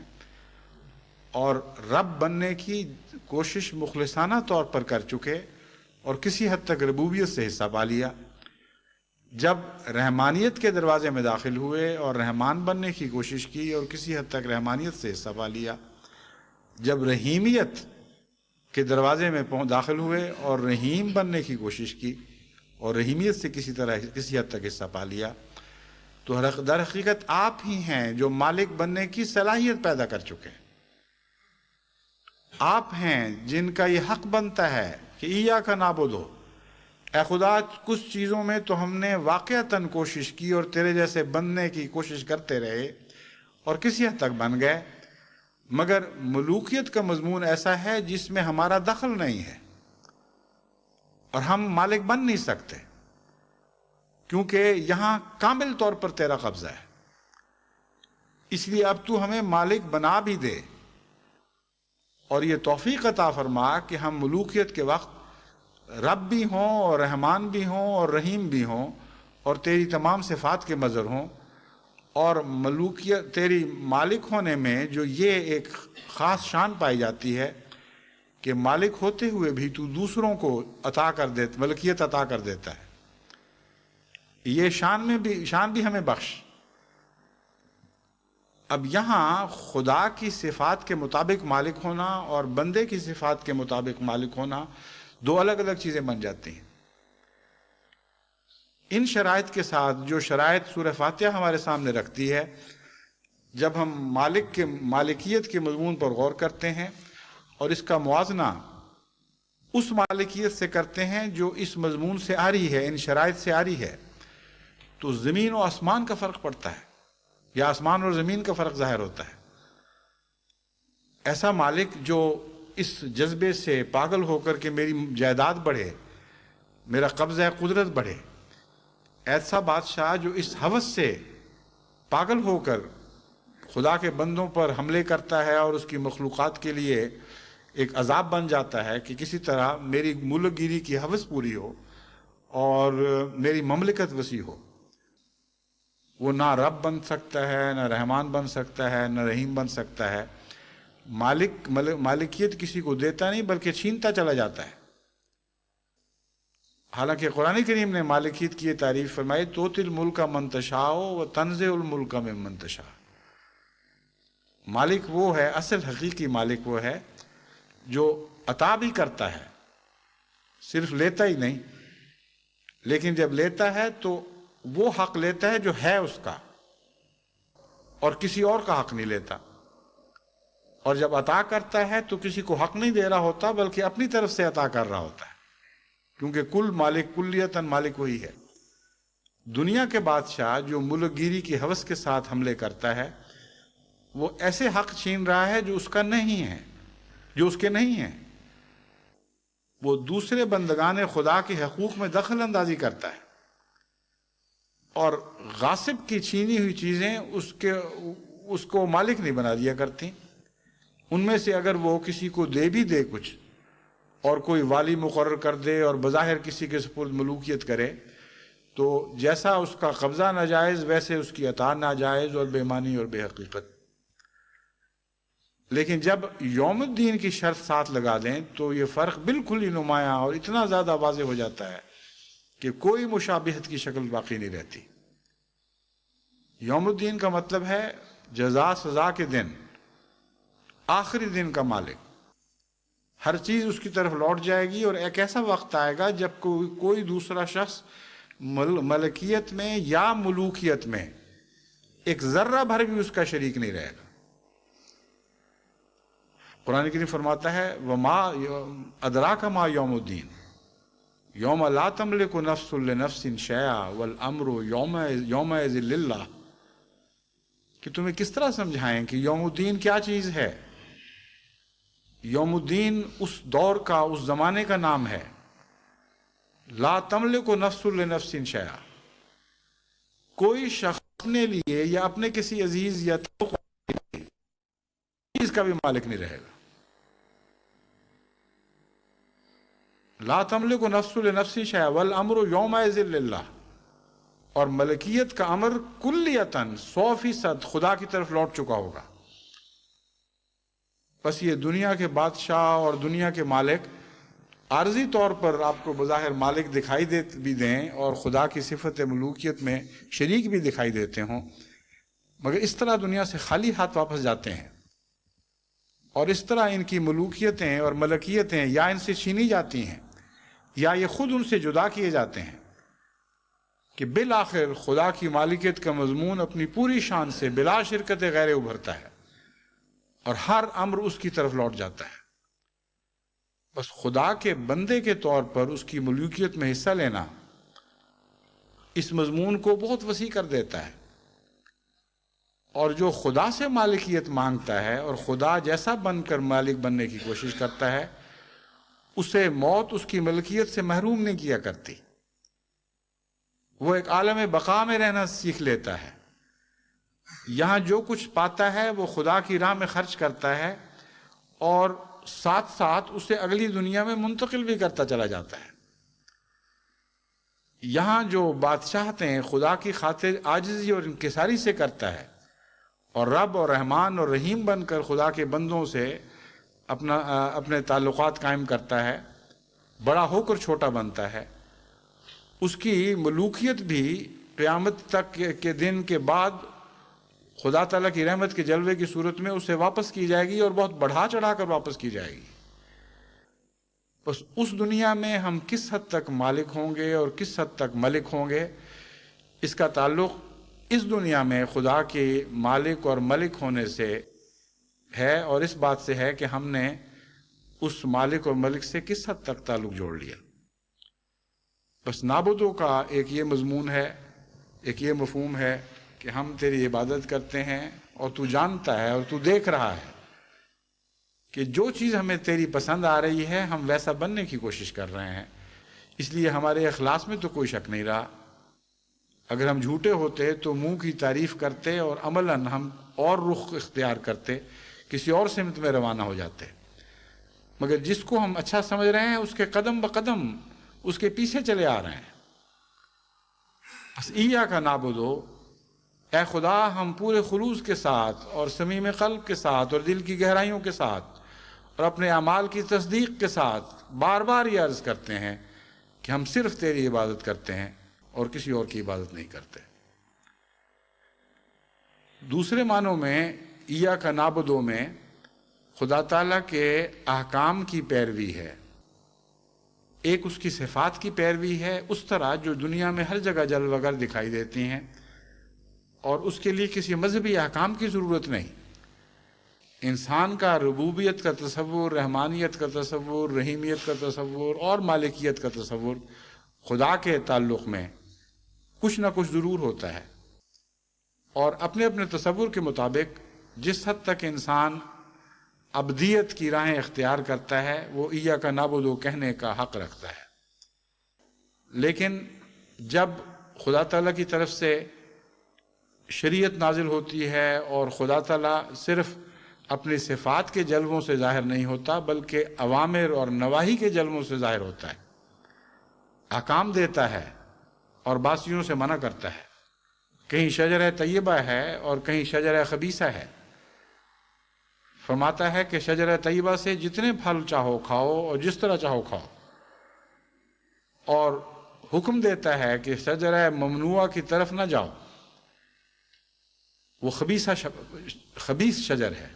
اور رب بننے کی کوشش مخلصانہ طور پر کر چکے اور کسی حد تک ربوبیت سے حصہ پا لیا، جب رحمانیت کے دروازے میں داخل ہوئے اور رحمان بننے کی کوشش کی اور کسی حد تک رحمانیت سے حصہ پا لیا، جب رحیمیت کے دروازے میں داخل ہوئے اور رحیم بننے کی کوشش کی اور رحیمیت سے کسی حد تک حصہ پا لیا، تو در حقیقت آپ ہی ہیں جو مالک بننے کی صلاحیت پیدا کر چکے ہیں۔ آپ ہیں جن کا یہ حق بنتا ہے کہ ایاک نعبد، اے خدا کچھ چیزوں میں تو ہم نے واقعتاً کوشش کی اور تیرے جیسے بننے کی کوشش کرتے رہے اور کسی حد تک بن گئے، مگر ملوکیت کا مضمون ایسا ہے جس میں ہمارا دخل نہیں ہے اور ہم مالک بن نہیں سکتے، کیونکہ یہاں کامل طور پر تیرا قبضہ ہے۔ اس لیے اب تو ہمیں مالک بنا بھی دے اور یہ توفیق عطا فرما کہ ہم ملوکیت کے وقت رب بھی ہوں اور رحمان بھی ہوں اور رحیم بھی ہوں اور تیری تمام صفات کے مظہر ہوں، اور ملوکیت تیری مالک ہونے میں جو یہ ایک خاص شان پائی جاتی ہے کہ مالک ہوتے ہوئے بھی تو دوسروں کو عطا کر دیتا، ملکیت عطا کر دیتا ہے۔ یہ شان بھی ہمیں بخش۔ اب یہاں خدا کی صفات کے مطابق مالک ہونا اور بندے کی صفات کے مطابق مالک ہونا دو الگ الگ چیزیں بن جاتی ہیں۔ ان شرائط کے ساتھ جو شرائط سورہ فاتحہ ہمارے سامنے رکھتی ہے، جب ہم مالکیت کے مضمون پر غور کرتے ہیں اور اس کا موازنہ اس مالکیت سے کرتے ہیں جو اس مضمون سے آ رہی ہے، ان شرائط سے آ رہی ہے، تو زمین و آسمان کا فرق پڑتا ہے، یا آسمان اور زمین کا فرق ظاہر ہوتا ہے۔ ایسا مالک جو اس جذبے سے پاگل ہو کر کے میری جائیداد بڑھے، میرا قبضہ قدرت بڑھے، ایسا بادشاہ جو اس ہوس سے پاگل ہو کر خدا کے بندوں پر حملے کرتا ہے اور اس کی مخلوقات کے لیے ایک عذاب بن جاتا ہے کہ کسی طرح میری ملک گیری کی ہوس پوری ہو اور میری مملکت وسیع ہو، وہ نہ رب بن سکتا ہے، نہ رحمان بن سکتا ہے، نہ رحیم بن سکتا ہے۔ مالکیت کسی کو دیتا نہیں بلکہ چھینتا چلا جاتا ہے۔ حالانکہ قرآن کریم نے مالکیت کی یہ تعریف فرمائی، توتی الملک من تشاء و تنزع الملک ممن تشاء۔ مالک وہ ہے، اصل حقیقی مالک وہ ہے جو عطا بھی کرتا ہے، صرف لیتا ہی نہیں، لیکن جب لیتا ہے تو وہ حق لیتا ہے جو ہے اس کا، اور کسی اور کا حق نہیں لیتا۔ اور جب عطا کرتا ہے تو کسی کو حق نہیں دے رہا ہوتا بلکہ اپنی طرف سے عطا کر رہا ہوتا ہے، کیونکہ کل مالک کلیتاً مالک وہی ہے۔ دنیا کے بادشاہ جو ملک گیری کی ہوس کے ساتھ حملے کرتا ہے، وہ ایسے حق چھین رہا ہے جو اس کا نہیں ہے، جو اس کے نہیں ہیں۔ وہ دوسرے بندگان خدا کے حقوق میں دخل اندازی کرتا ہے، اور غاصب کی چھینی ہوئی چیزیں اس کو مالک نہیں بنا دیا کرتی۔ ان میں سے اگر وہ کسی کو دے بھی دے کچھ، اور کوئی والی مقرر کر دے اور بظاہر کسی کے سپرد ملوکیت کرے، تو جیسا اس کا قبضہ ناجائز ویسے اس کی عطا ناجائز اور بے معنی اور بے حقیقت۔ لیکن جب یوم الدین کی شرط ساتھ لگا دیں تو یہ فرق بالکل ہی نمایاں اور اتنا زیادہ واضح ہو جاتا ہے کہ کوئی مشابہت کی شکل باقی نہیں رہتی۔ یوم الدین کا مطلب ہے جزا سزا کے دن، آخری دن کا مالک۔ ہر چیز اس کی طرف لوٹ جائے گی، اور ایک ایسا وقت آئے گا جب کوئی دوسرا شخص ملکیت میں یا ملوکیت میں ایک ذرہ بھر بھی اس کا شریک نہیں رہے گا۔ قرآن کریم فرماتا ہے وما ادراک ما یوم الدین یوم لا تملک نفس لنفس شیئا والامر یومئذ للہ، کہ تمہیں کس طرح سمجھائیں کہ یوم الدین کیا چیز ہے۔ یوم الدین اس دور کا، اس زمانے کا نام ہے۔ لا تملک نفس لنفس شیئا، کوئی شخص اپنے لیے یا اپنے کسی عزیز یا چیز کا بھی مالک نہیں رہے گا۔ لا تملک نفس لنفس شیئا والامر یومئذ للہ، اور ملکیت کا امر کلیتاً 100% خدا کی طرف لوٹ چکا ہوگا۔ بس یہ دنیا کے بادشاہ اور دنیا کے مالک عارضی طور پر آپ کو بظاہر مالک دکھائی بھی دیں اور خدا کی صفت ملوکیت میں شریک بھی دکھائی دیتے ہوں، مگر اس طرح دنیا سے خالی ہاتھ واپس جاتے ہیں، اور اس طرح ان کی ملوکیتیں اور ملکیتیں یا ان سے چھینی جاتی ہیں یا یہ خود ان سے جدا کیے جاتے ہیں، کہ بالآخر خدا کی مالکیت کا مضمون اپنی پوری شان سے بلا شرکت غیر ابھرتا ہے، اور ہر امر اس کی طرف لوٹ جاتا ہے۔ بس خدا کے بندے کے طور پر اس کی ملوکیت میں حصہ لینا اس مضمون کو بہت وسیع کر دیتا ہے، اور جو خدا سے مالکیت مانگتا ہے اور خدا جیسا بن کر مالک بننے کی کوشش کرتا ہے، اسے موت اس کی ملکیت سے محروم نہیں کیا کرتی۔ وہ ایک عالم بقا میں رہنا سیکھ لیتا ہے۔ یہاں جو کچھ پاتا ہے وہ خدا کی راہ میں خرچ کرتا ہے، اور ساتھ ساتھ اسے اگلی دنیا میں منتقل بھی کرتا چلا جاتا ہے۔ یہاں جو بادشاہتیں خدا کی خاطر عاجزی اور انکساری سے کرتا ہے، اور رب اور رحمان اور رحیم بن کر خدا کے بندوں سے اپنے تعلقات قائم کرتا ہے، بڑا ہو کر چھوٹا بنتا ہے، اس کی ملوکیت بھی قیامت تک کے دن کے بعد خدا تعالیٰ کی رحمت کے جلوے کی صورت میں اسے واپس کی جائے گی، اور بہت بڑھا چڑھا کر واپس کی جائے گی۔ بس اس دنیا میں ہم کس حد تک مالک ہوں گے اور کس حد تک ملک ہوں گے، اس کا تعلق اس دنیا میں خدا کے مالک اور ملک ہونے سے ہے، اور اس بات سے ہے کہ ہم نے اس مالک اور ملک سے کس حد تک تعلق جوڑ لیا۔ بس نعبدوں کا ایک یہ مضمون ہے، ایک یہ مفہوم ہے کہ ہم تیری عبادت کرتے ہیں، اور تو جانتا ہے اور تو دیکھ رہا ہے کہ جو چیز ہمیں تیری پسند آ رہی ہے ہم ویسا بننے کی کوشش کر رہے ہیں، اس لیے ہمارے اخلاص میں تو کوئی شک نہیں رہا، اگر ہم جھوٹے ہوتے تو منہ کی تعریف کرتے اور عملاً ہم اور رخ اختیار کرتے، کسی اور سمت میں روانہ ہو جاتے، مگر جس کو ہم اچھا سمجھ رہے ہیں اس کے قدم بقدم اس کے پیچھے چلے آ رہے ہیں۔ بس ایاک نعبدو، اے خدا ہم پورے خلوص کے ساتھ اور صمیم قلب کے ساتھ اور دل کی گہرائیوں کے ساتھ اور اپنے اعمال کی تصدیق کے ساتھ بار بار یہ عرض کرتے ہیں کہ ہم صرف تیری عبادت کرتے ہیں اور کسی اور کی عبادت نہیں کرتے۔ دوسرے معنوں میں ایاک نعبدو میں خدا تعالیٰ کے احکام کی پیروی ہے، ایک اس کی صفات کی پیروی ہے اس طرح جو دنیا میں ہر جگہ جلوہ گر دکھائی دیتی ہیں، اور اس کے لیے کسی مذہبی احکام کی ضرورت نہیں۔ انسان کا ربوبیت کا تصور، رحمانیت کا تصور، رحیمیت کا تصور اور مالکیت کا تصور خدا کے تعلق میں کچھ نہ کچھ ضرور ہوتا ہے، اور اپنے اپنے تصور کے مطابق جس حد تک انسان ابدیت کی راہیں اختیار کرتا ہے وہ ایاک نعبدو کہنے کا حق رکھتا ہے۔ لیکن جب خدا تعالیٰ کی طرف سے شریعت نازل ہوتی ہے اور خدا تعالیٰ صرف اپنی صفات کے جلووں سے ظاہر نہیں ہوتا بلکہ اوامر اور نواہی کے جلووں سے ظاہر ہوتا ہے، احکام دیتا ہے اور بعضیوں سے منع کرتا ہے، کہیں شجرہ طیبہ ہے اور کہیں شجرہ خبیثہ ہے۔ فرماتا ہے کہ شجرہ طیبہ سے جتنے پھل چاہو کھاؤ اور جس طرح چاہو کھاؤ، اور حکم دیتا ہے کہ شجرہ ممنوعہ کی طرف نہ جاؤ، وہ خبیث شجر ہے۔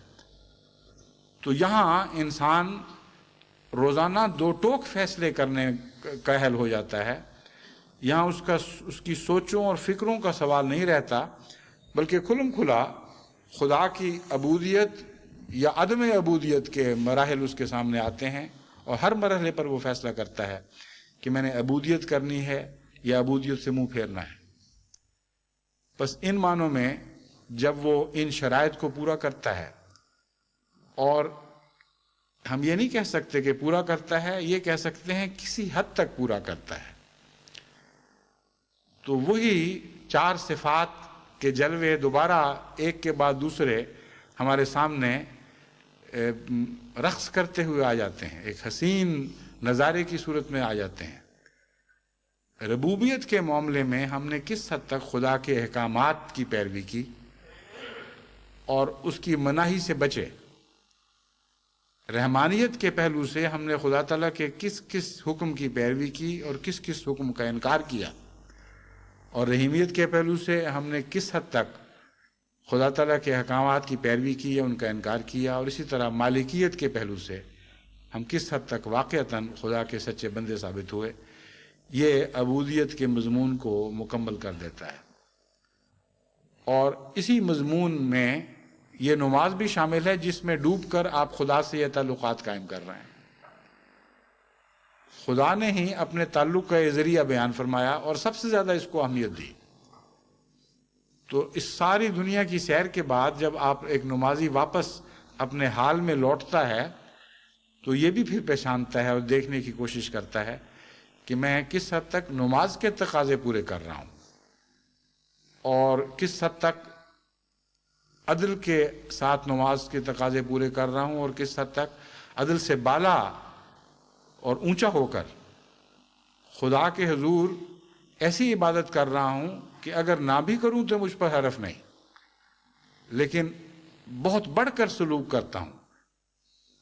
تو یہاں انسان روزانہ دو ٹوک فیصلے کرنے کا اہل ہو جاتا ہے۔ یہاں اس کی سوچوں اور فکروں کا سوال نہیں رہتا، بلکہ کھلم کھلا خدا کی عبودیت یا عدم عبودیت کے مراحل اس کے سامنے آتے ہیں، اور ہر مرحلے پر وہ فیصلہ کرتا ہے کہ میں نے عبودیت کرنی ہے یا عبودیت سے منہ پھیرنا ہے۔ بس ان معنوں میں جب وہ ان شرائط کو پورا کرتا ہے، اور ہم یہ نہیں کہہ سکتے کہ پورا کرتا ہے، یہ کہہ سکتے ہیں کسی حد تک پورا کرتا ہے، تو وہی چار صفات کے جلوے دوبارہ ایک کے بعد دوسرے ہمارے سامنے رقص کرتے ہوئے آ جاتے ہیں، ایک حسین نظارے کی صورت میں آ جاتے ہیں۔ ربوبیت کے معاملے میں ہم نے کس حد تک خدا کے احکامات کی پیروی کی اور اس کی مناہی سے بچے۔ رحمانیت کے پہلو سے ہم نے خدا تعالیٰ کے کس کس حکم کی پیروی کی اور کس کس حکم کا انکار کیا، اور رحیمیت کے پہلو سے ہم نے کس حد تک خدا تعالیٰ کے احکامات کی پیروی کی یا ان کا انکار کیا، اور اسی طرح مالکیت کے پہلو سے ہم کس حد تک واقعتاً خدا کے سچے بندے ثابت ہوئے۔ یہ عبودیت کے مضمون کو مکمل کر دیتا ہے، اور اسی مضمون میں یہ نماز بھی شامل ہے جس میں ڈوب کر آپ خدا سے یہ تعلقات قائم کر رہے ہیں۔ خدا نے ہی اپنے تعلق کا یہ ذریعہ بیان فرمایا اور سب سے زیادہ اس کو اہمیت دی۔ تو اس ساری دنیا کی سیر کے بعد جب آپ ایک نمازی واپس اپنے حال میں لوٹتا ہے تو یہ بھی پھر پہچانتا ہے اور دیکھنے کی کوشش کرتا ہے کہ میں کس حد تک نماز کے تقاضے پورے کر رہا ہوں، اور کس حد تک عدل کے ساتھ نماز کے تقاضے پورے کر رہا ہوں، اور کس حد تک عدل سے بالا اور اونچا ہو کر خدا کے حضور ایسی عبادت کر رہا ہوں کہ اگر نہ بھی کروں تو مجھ پر حرف نہیں، لیکن بہت بڑھ کر سلوک کرتا ہوں۔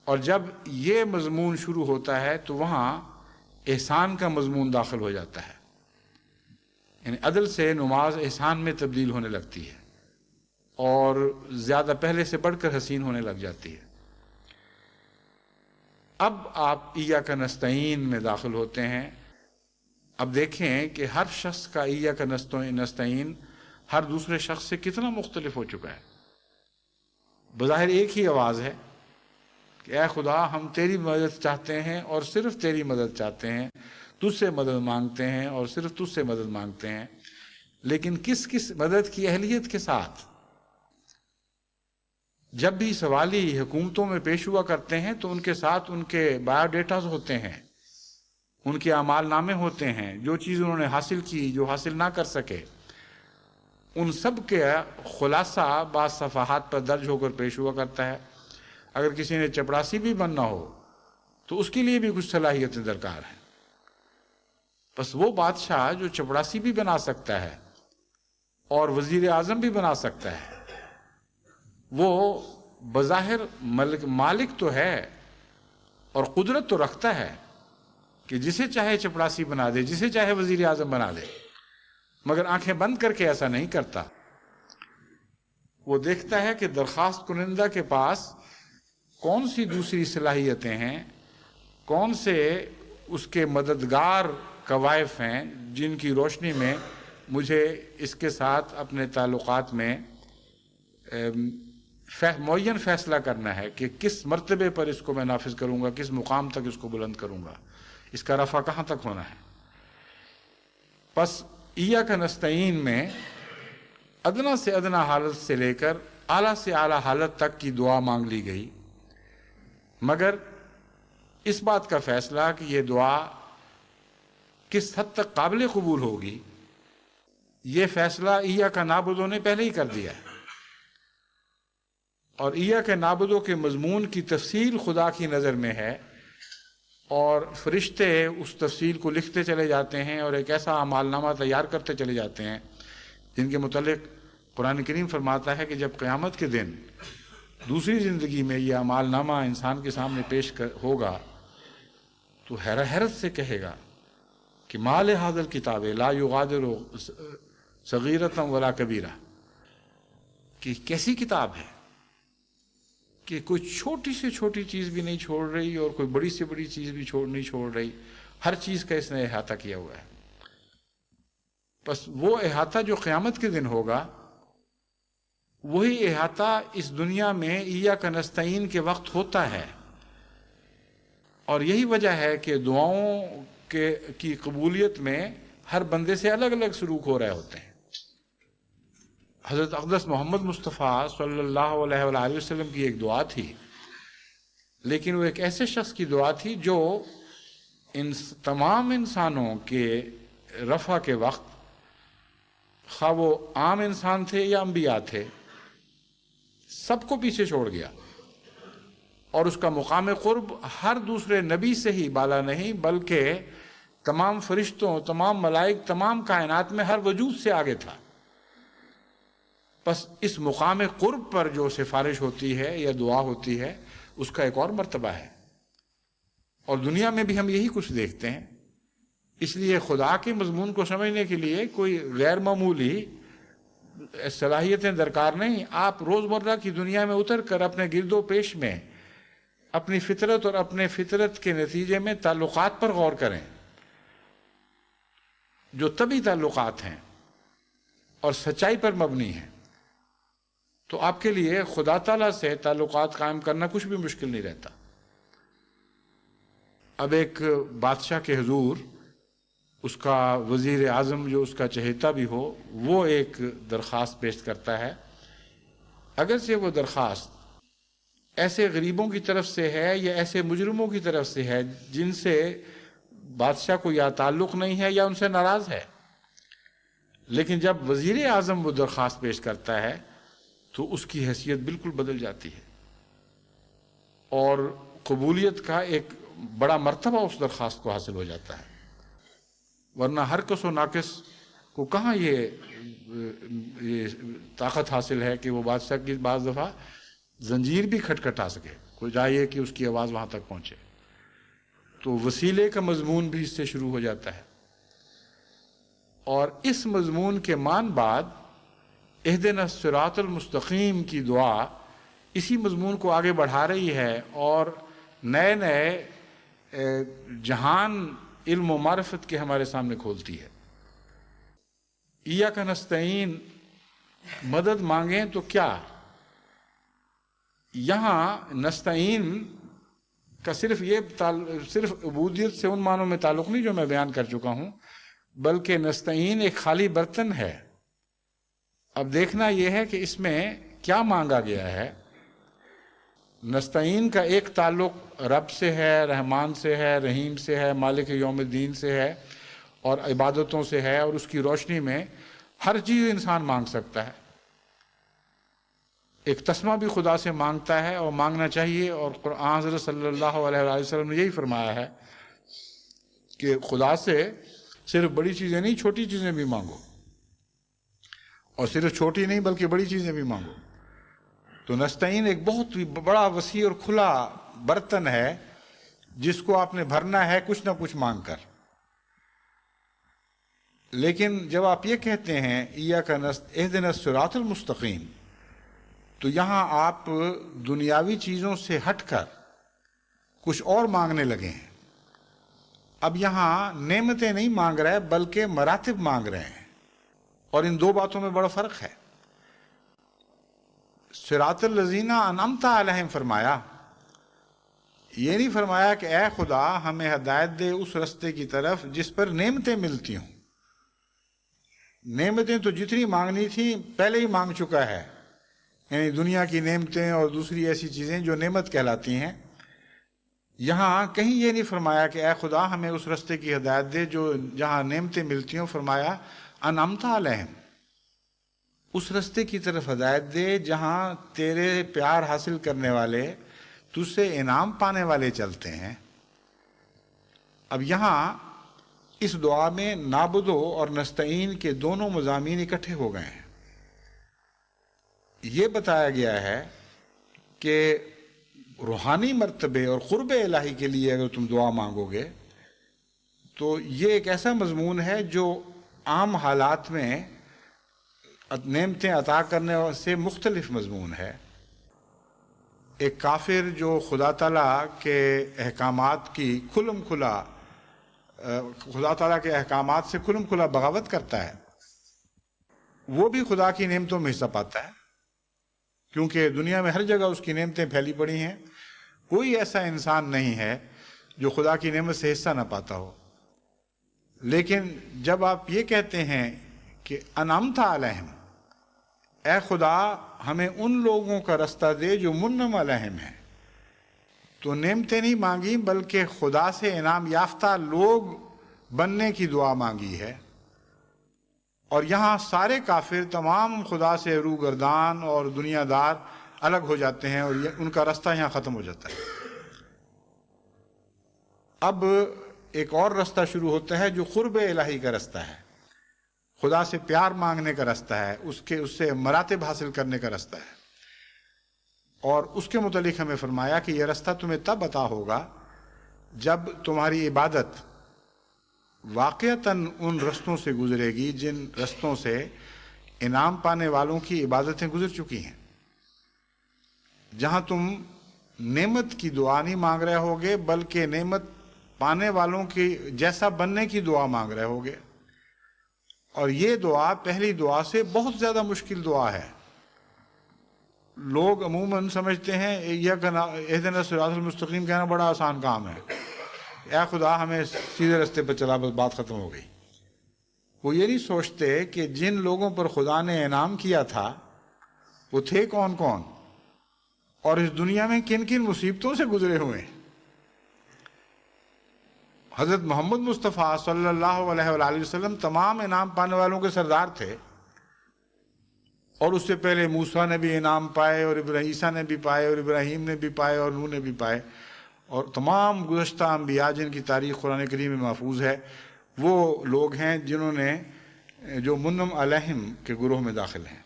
اور جب یہ مضمون شروع ہوتا ہے تو وہاں احسان کا مضمون داخل ہو جاتا ہے، یعنی عدل سے نماز احسان میں تبدیل ہونے لگتی ہے اور زیادہ پہلے سے بڑھ کر حسین ہونے لگ جاتی ہے۔ اب آپ ایاک نستعین میں داخل ہوتے ہیں۔ اب دیکھیں کہ ہر شخص کا ایاک نستعین ہر دوسرے شخص سے کتنا مختلف ہو چکا ہے۔ بظاہر ایک ہی آواز ہے کہ اے خدا ہم تیری مدد چاہتے ہیں اور صرف تیری مدد چاہتے ہیں، تجھ سے مدد مانگتے ہیں اور صرف تجھ سے مدد مانگتے ہیں، لیکن کس کس مدد کی اہلیت کے ساتھ؟ جب بھی سوالی حکومتوں میں پیش ہوا کرتے ہیں تو ان کے ساتھ ان کے بایو ڈیٹاز ہوتے ہیں، ان کے اعمال نامے ہوتے ہیں، جو چیز انہوں نے حاصل کی، جو حاصل نہ کر سکے، ان سب کے خلاصہ بعض صفحات پر درج ہو کر پیش ہوا کرتا ہے۔ اگر کسی نے چپڑاسی بھی بننا ہو تو اس کے لیے بھی کچھ صلاحیتیں درکار ہیں۔ بس وہ بادشاہ جو چپڑاسی بھی بنا سکتا ہے اور وزیر اعظم بھی بنا سکتا ہے، وہ بظاہر مالک تو ہے اور قدرت تو رکھتا ہے کہ جسے چاہے چپڑاسی بنا دے، جسے چاہے وزیر اعظم بنا دے، مگر آنکھیں بند کر کے ایسا نہیں کرتا۔ وہ دیکھتا ہے کہ درخواست کنندہ کے پاس کون سی دوسری صلاحیتیں ہیں، کون سے اس کے مددگار کوائف ہیں جن کی روشنی میں مجھے اس کے ساتھ اپنے تعلقات میں معین فیصلہ کرنا ہے کہ کس مرتبے پر اس کو میں نافذ کروں گا، کس مقام تک اس کو بلند کروں گا، اس کا رفع کہاں تک ہونا ہے۔ پس ایاک نستعین میں ادنا سے ادنا حالت سے لے کر اعلیٰ سے اعلیٰ حالت تک کی دعا مانگ لی گئی، مگر اس بات کا فیصلہ کہ یہ دعا کس حد تک قابل قبول ہوگی، یہ فیصلہ ایاک نعبدو نے پہلے ہی کر دیا ہے۔ اور ایاک نعبدو کے مضمون کی تفصیل خدا کی نظر میں ہے، اور فرشتے اس تفصیل کو لکھتے چلے جاتے ہیں اور ایک ایسا اعمال نامہ تیار کرتے چلے جاتے ہیں جن کے متعلق قرآن کریم فرماتا ہے کہ جب قیامت کے دن دوسری زندگی میں یہ اعمال نامہ انسان کے سامنے پیش ہوگا تو حیرت سے کہے گا کہ ما لہذا الکتاب لا یغادر صغیرۃ ولا کبیرہ، کہ کیسی کتاب ہے کہ کوئی چھوٹی سے چھوٹی چیز بھی نہیں چھوڑ رہی اور کوئی بڑی سے بڑی چیز بھی نہیں چھوڑ رہی، ہر چیز کا اس نے احاطہ کیا ہوا ہے۔ بس وہ احاطہ جو قیامت کے دن ہوگا، وہی احاطہ اس دنیا میں ایاک نستعین کے وقت ہوتا ہے، اور یہی وجہ ہے کہ دعاؤں کی قبولیت میں ہر بندے سے الگ الگ سلوک ہو رہے ہوتے ہیں۔ حضرت اقدس محمد مصطفیٰ صلی اللہ علیہ وآلہ وسلم کی ایک دعا تھی، لیکن وہ ایک ایسے شخص کی دعا تھی جو ان تمام انسانوں کے رفع کے وقت، خواہ وہ عام انسان تھے یا انبیاء تھے، سب کو پیچھے چھوڑ گیا، اور اس کا مقام قرب ہر دوسرے نبی سے ہی بالا نہیں بلکہ تمام فرشتوں، تمام ملائک، تمام کائنات میں ہر وجود سے آگے تھا۔ بس اس مقام قرب پر جو سفارش ہوتی ہے یا دعا ہوتی ہے، اس کا ایک اور مرتبہ ہے، اور دنیا میں بھی ہم یہی کچھ دیکھتے ہیں۔ اس لیے خدا کے مضمون کو سمجھنے کے لیے کوئی غیر معمولی صلاحیتیں درکار نہیں۔ آپ روزمرہ کی دنیا میں اتر کر اپنے گرد و پیش میں اپنی فطرت اور اپنے فطرت کے نتیجے میں تعلقات پر غور کریں، جو طبی تعلقات ہیں اور سچائی پر مبنی ہیں، تو آپ کے لیے خدا تعالیٰ سے تعلقات قائم کرنا کچھ بھی مشکل نہیں رہتا۔ اب ایک بادشاہ کے حضور اس کا وزیر اعظم جو اس کا چہیتا بھی ہو، وہ ایک درخواست پیش کرتا ہے، اگرچہ وہ درخواست ایسے غریبوں کی طرف سے ہے یا ایسے مجرموں کی طرف سے ہے جن سے بادشاہ کو یا تعلق نہیں ہے یا ان سے ناراض ہے، لیکن جب وزیر اعظم وہ درخواست پیش کرتا ہے تو اس کی حیثیت بالکل بدل جاتی ہے، اور قبولیت کا ایک بڑا مرتبہ اس درخواست کو حاصل ہو جاتا ہے۔ ورنہ ہر کس و ناقص کو کہاں یہ طاقت حاصل ہے کہ وہ بادشاہ کی بعض دفعہ زنجیر بھی کھٹکھٹا سکے، کوئی چاہیے کہ اس کی آواز وہاں تک پہنچے، تو وسیلے کا مضمون بھی اس سے شروع ہو جاتا ہے۔ اور اس مضمون کے مان بعد اہدنا الصراط المستقیم کی دعا اسی مضمون کو آگے بڑھا رہی ہے اور نئے نئے جہان علم و معرفت کے ہمارے سامنے کھولتی ہے۔ ایاک نستعین، مدد مانگیں تو کیا؟ یہاں نستعین کا صرف عبودیت سے ان معنوں میں تعلق نہیں جو میں بیان کر چکا ہوں، بلکہ نستعین ایک خالی برتن ہے۔ اب دیکھنا یہ ہے کہ اس میں کیا مانگا گیا ہے۔ نستعین کا ایک تعلق رب سے ہے، رحمان سے ہے، رحیم سے ہے، مالک یوم الدین سے ہے اور عبادتوں سے ہے، اور اس کی روشنی میں ہر چیز انسان مانگ سکتا ہے، ایک تسمہ بھی خدا سے مانگتا ہے اور مانگنا چاہیے، اور قرآن حضرت صلی اللہ علیہ وآلہ وسلم نے یہی فرمایا ہے کہ خدا سے صرف بڑی چیزیں نہیں، چھوٹی چیزیں بھی مانگو، اور صرف چھوٹی نہیں بلکہ بڑی چیزیں بھی مانگو۔ تو نستعین ایک بہت بڑا وسیع اور کھلا برتن ہے جس کو آپ نے بھرنا ہے کچھ نہ کچھ مانگ کر۔ لیکن جب آپ یہ کہتے ہیں ایاک اہدنا الصراط المستقیم، تو یہاں آپ دنیاوی چیزوں سے ہٹ کر کچھ اور مانگنے لگے ہیں۔ اب یہاں نعمتیں نہیں مانگ رہے بلکہ مراتب مانگ رہے ہیں، اور ان دو باتوں میں بڑا فرق ہے۔ صراط الذین انعمت علیہم فرمایا، یہ نہیں فرمایا کہ اے خدا ہمیں ہدایت دے اس رستے کی طرف جس پر نعمتیں ملتی ہوں۔ نعمتیں تو جتنی مانگنی تھی پہلے ہی مانگ چکا ہے، یعنی دنیا کی نعمتیں اور دوسری ایسی چیزیں جو نعمت کہلاتی ہیں۔ یہاں کہیں یہ نہیں فرمایا کہ اے خدا ہمیں اس رستے کی ہدایت دے جو جہاں نعمتیں ملتی ہوں، فرمایا انعمت علیہم، اس رستے کی طرف ہدایت دے جہاں تیرے پیار حاصل کرنے والے، تجھ سے انعام پانے والے چلتے ہیں۔ اب یہاں اس دعا میں نعبدو اور نستعین کے دونوں مضامین اکٹھے ہو گئے ہیں۔ یہ بتایا گیا ہے کہ روحانی مرتبے اور قرب الہی کے لیے اگر تم دعا مانگو گے تو یہ ایک ایسا مضمون ہے جو عام حالات میں نعمتیں عطا کرنے سے مختلف مضمون ہے۔ ایک کافر جو خدا تعالیٰ کے احکامات کی خدا تعالیٰ کے احکامات سے کھلم کھلا بغاوت کرتا ہے، وہ بھی خدا کی نعمتوں میں حصہ پاتا ہے، کیونکہ دنیا میں ہر جگہ اس کی نعمتیں پھیلی پڑی ہیں۔ کوئی ایسا انسان نہیں ہے جو خدا کی نعمت سے حصہ نہ پاتا ہو۔ لیکن جب آپ یہ کہتے ہیں کہ انعمت علیہم، اے خدا ہمیں ان لوگوں کا رستہ دے جو منعم علیہم ہیں، تو نعمتیں نہیں مانگی بلکہ خدا سے انعام یافتہ لوگ بننے کی دعا مانگی ہے۔ اور یہاں سارے کافر تمام خدا سے روگردان اور دنیا دار الگ ہو جاتے ہیں، اور ان کا رستہ یہاں ختم ہو جاتا ہے۔ اب ایک اور رستہ شروع ہوتا ہے جو قرب الہی کا رستہ ہے، خدا سے پیار مانگنے کا رستہ ہے، اس سے مراتب حاصل کرنے کا رستہ ہے۔ اور اس کے متعلق ہمیں فرمایا کہ یہ رستہ تمہیں تب عطا ہوگا جب تمہاری عبادت واقعتاً ان رستوں سے گزرے گی جن رستوں سے انعام پانے والوں کی عبادتیں گزر چکی ہیں، جہاں تم نعمت کی دعا نہیں مانگ رہے ہوگے بلکہ نعمت پانے والوں کی جیسا بننے کی دعا مانگ رہے ہوگے۔ اور یہ دعا پہلی دعا سے بہت زیادہ مشکل دعا ہے۔ لوگ عموماً سمجھتے ہیں اہدنا الصراط المستقیم کہنا بڑا آسان کام ہے، اے خدا ہمیں سیدھے رستے پر چلا، بس بات ختم ہو گئی۔ وہ یہ نہیں سوچتے کہ جن لوگوں پر خدا نے انعام کیا تھا وہ تھے کون کون، اور اس دنیا میں کن کن مصیبتوں سے گزرے ہوئے۔ حضرت محمد مصطفیٰ صلی اللہ علیہ وآلہ وسلم تمام انعام پانے والوں کے سردار تھے، اور اس سے پہلے موسیٰ نے بھی انعام پائے، اور عیسیٰ نے بھی پائے، اور ابراہیم نے بھی پائے، اور نوح نے بھی پائے، اور تمام گزشتہ انبیاء جن کی تاریخ قرآن کریم میں محفوظ ہے، وہ لوگ ہیں جنہوں نے جو منعم علیہم کے گروہ میں داخل ہیں،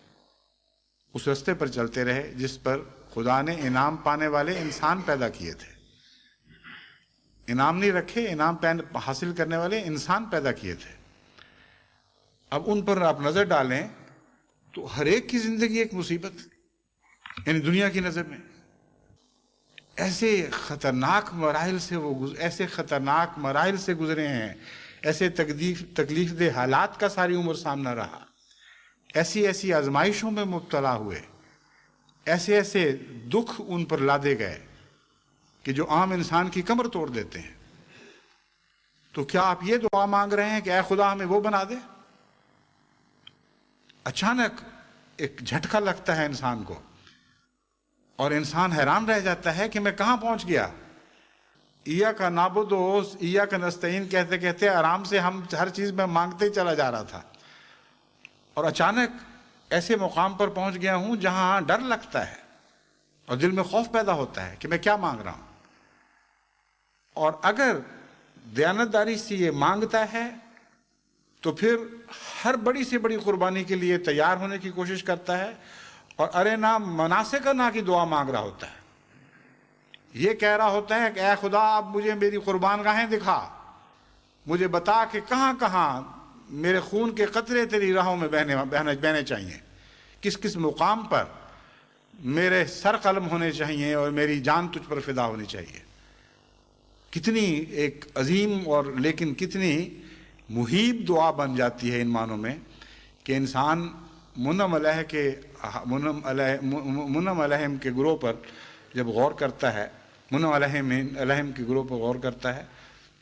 اس رستے پر چلتے رہے جس پر خدا نے انعام پانے والے انسان پیدا کیے تھے۔ انعام نہیں رکھے، انعام حاصل کرنے والے انسان پیدا کیے تھے۔ اب ان پر آپ نظر ڈالیں تو ہر ایک کی زندگی ایک مصیبت، یعنی دنیا کی نظر میں ایسے خطرناک مراحل سے گزرے ہیں، ایسے تکلیف دہ حالات کا ساری عمر سامنا رہا، ایسی آزمائشوں میں مبتلا ہوئے، ایسے دکھ ان پر لادے گئے کہ جو عام انسان کی کمر توڑ دیتے ہیں۔ تو کیا آپ یہ دعا مانگ رہے ہیں کہ اے خدا ہمیں وہ بنا دے؟ اچانک ایک جھٹکا لگتا ہے انسان کو، اور انسان حیران رہ جاتا ہے کہ میں کہاں پہنچ گیا۔ ایاک نعبد و ایاک نستعین کہتے کہتے آرام سے ہم ہر چیز میں مانگتے چلا جا رہا تھا، اور اچانک ایسے مقام پر پہنچ گیا ہوں جہاں ڈر لگتا ہے اور دل میں خوف پیدا ہوتا ہے کہ میں کیا مانگ رہا ہوں. اور اگر دیانتداری سے یہ مانگتا ہے تو پھر ہر بڑی سے بڑی قربانی کے لیے تیار ہونے کی کوشش کرتا ہے، اور ارے نہ مناسک نہ کی دعا مانگ رہا ہوتا ہے. یہ کہہ رہا ہوتا ہے کہ اے خدا اب مجھے میری قربان گاہیں دکھا، مجھے بتا کہ کہاں کہاں میرے خون کے قطرے تیری راہوں میں بہنے چاہیے، کس کس مقام پر میرے سر قلم ہونے چاہیے اور میری جان تجھ پر فدا ہونی چاہیے. کتنی ایک عظیم اور لیکن کتنی محیب دعا بن جاتی ہے ان معنوں میں کہ انسان منعم علیہم کے گروہ پر جب غور کرتا ہے، منعم علیہم کے گروہ پر غور کرتا ہے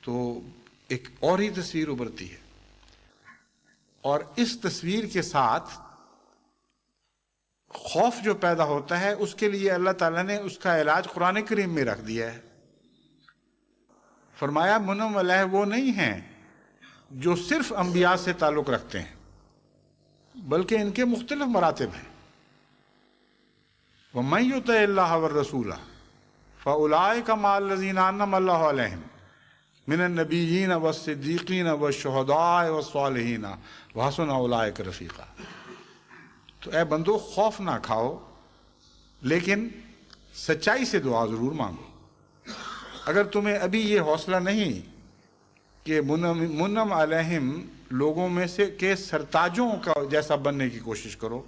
تو ایک اور ہی تصویر ابھرتی ہے. اور اس تصویر کے ساتھ خوف جو پیدا ہوتا ہے اس کے لیے اللہ تعالیٰ نے اس کا علاج قرآن کریم میں رکھ دیا ہے. فرمایا منعم علیہ وہ نہیں ہیں جو صرف انبیاء سے تعلق رکھتے ہیں، بلکہ ان کے مختلف مراتب ہیں. وَمَن يُطِعِ اللَّهَ وَالرَّسُولَ فَأُولَٰئِكَ مَعَ الَّذِينَ أَنْعَمَ اللَّهُ عَلَيْهِمْ مِنَ النَّبِيِّينَ وَالصِّدِّيقِينَ وَالشُّهَدَاءِ وَالصَّالِحِينَ وَحَسُنَ أُولَٰئِكَ رَفِيقًا. تو اے بندو خوف نہ کھاؤ، لیکن سچائی سے دعا ضرور مانگو. اگر تمہیں ابھی یہ حوصلہ نہیں کہ منعم علیہم لوگوں میں سے کے سرتاجوں کا جیسا بننے کی کوشش کرو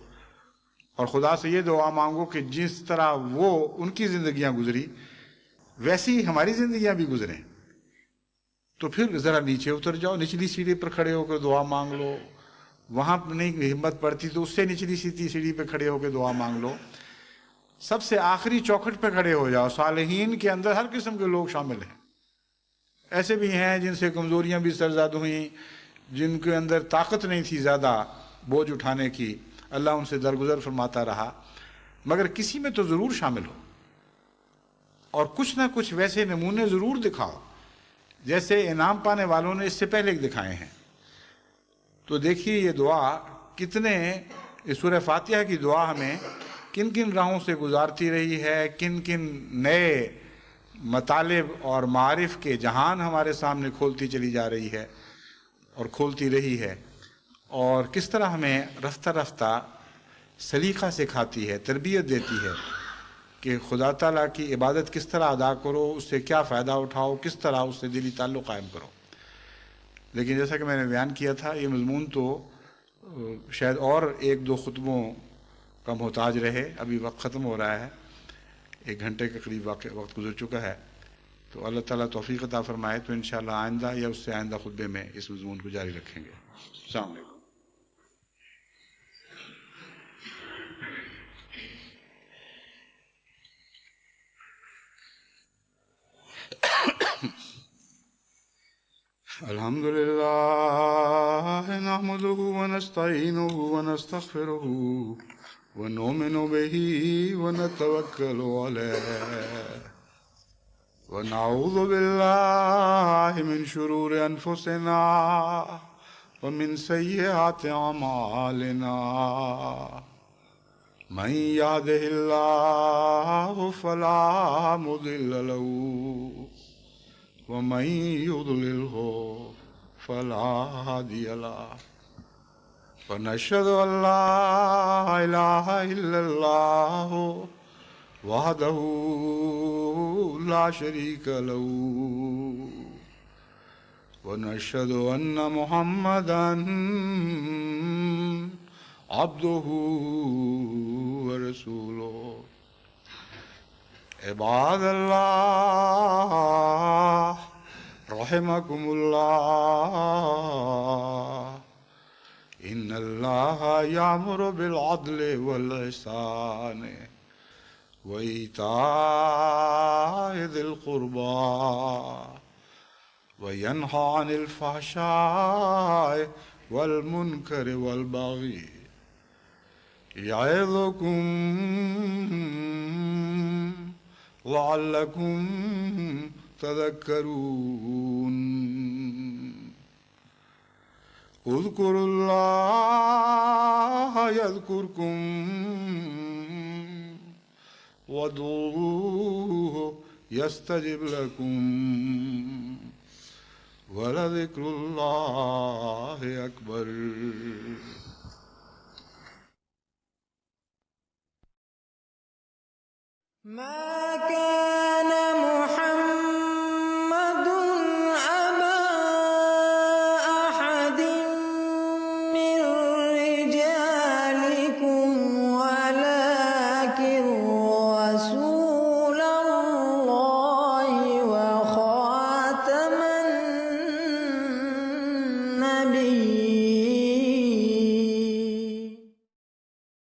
اور خدا سے یہ دعا مانگو کہ جس طرح وہ ان کی زندگیاں گزری ویسی ہماری زندگیاں بھی گزریں، تو پھر ذرا نیچے اتر جاؤ، نچلی سیڑھی پر کھڑے ہو کر دعا مانگ لو. وہاں نہیں ہمت پڑتی تو اس سے نچلی سیڑھی پہ کھڑے ہو کے دعا مانگ لو. سب سے آخری چوکھٹ پہ کھڑے ہو جاؤ. صالحین کے اندر ہر قسم کے لوگ شامل ہیں. ایسے بھی ہیں جن سے کمزوریاں بھی سرزد ہوئیں، جن کے اندر طاقت نہیں تھی زیادہ بوجھ اٹھانے کی، اللہ ان سے درگزر فرماتا رہا، مگر کسی میں تو ضرور شامل ہو. اور کچھ نہ کچھ ویسے نمونے ضرور دکھاؤ جیسے انعام پانے والوں نے اس سے پہلے دکھائے ہیں. تو دیکھیے یہ دعا کتنے، سورہ فاتحہ کی دعا ہمیں کن کن راہوں سے گزارتی رہی ہے، کن کن نئے مطالب اور معارف کے جہان ہمارے سامنے کھولتی چلی جا رہی ہے اور کھولتی رہی ہے، اور کس طرح ہمیں رفتہ رفتہ سلیقہ سکھاتی ہے، تربیت دیتی ہے کہ خدا تعالیٰ کی عبادت کس طرح ادا کرو، اس سے کیا فائدہ اٹھاؤ، کس طرح اس سے دلی تعلق قائم کرو. لیکن جیسا کہ میں نے بیان کیا تھا، یہ مضمون تو شاید اور ایک دو خطبوں کا محتاج رہے. ابھی وقت ختم ہو رہا ہے، 1 گھنٹے کے قریب وقت گزر چکا ہے. تو اللہ تعالیٰ توفیق عطا فرمائے تو انشاءاللہ آئندہ یا اس سے آئندہ خطبے میں اس مضمون کو جاری رکھیں گے. السلام علیکم. الحمد لله نحمده ونستعينه ونستغفره ونؤمن به ونتوكل عليه ونعوذ بالله من شرور أنفسنا ومن سيئات أعمالنا. من يهده الله فلا مضل له ومن يضلله فلا هادي له. ونشهد أن لا إله إلا الله وحده لا شريك له ونشهد أن محمدا عبده ورسوله. عباد الله رحمكم الله، إن الله يأمر بالعدل والإحسان وإيتاء ذي القربى وينهى عن الفحشاء والمنكر والبغي يعظكم لعلكم تذكرون. اذكروا الله يذكركم وادعوه يستجب لكم ولذكر الله أكبر. ما كان محمد أبا أحد من رجالكم ولكن رسول الله وخاتم النبيين.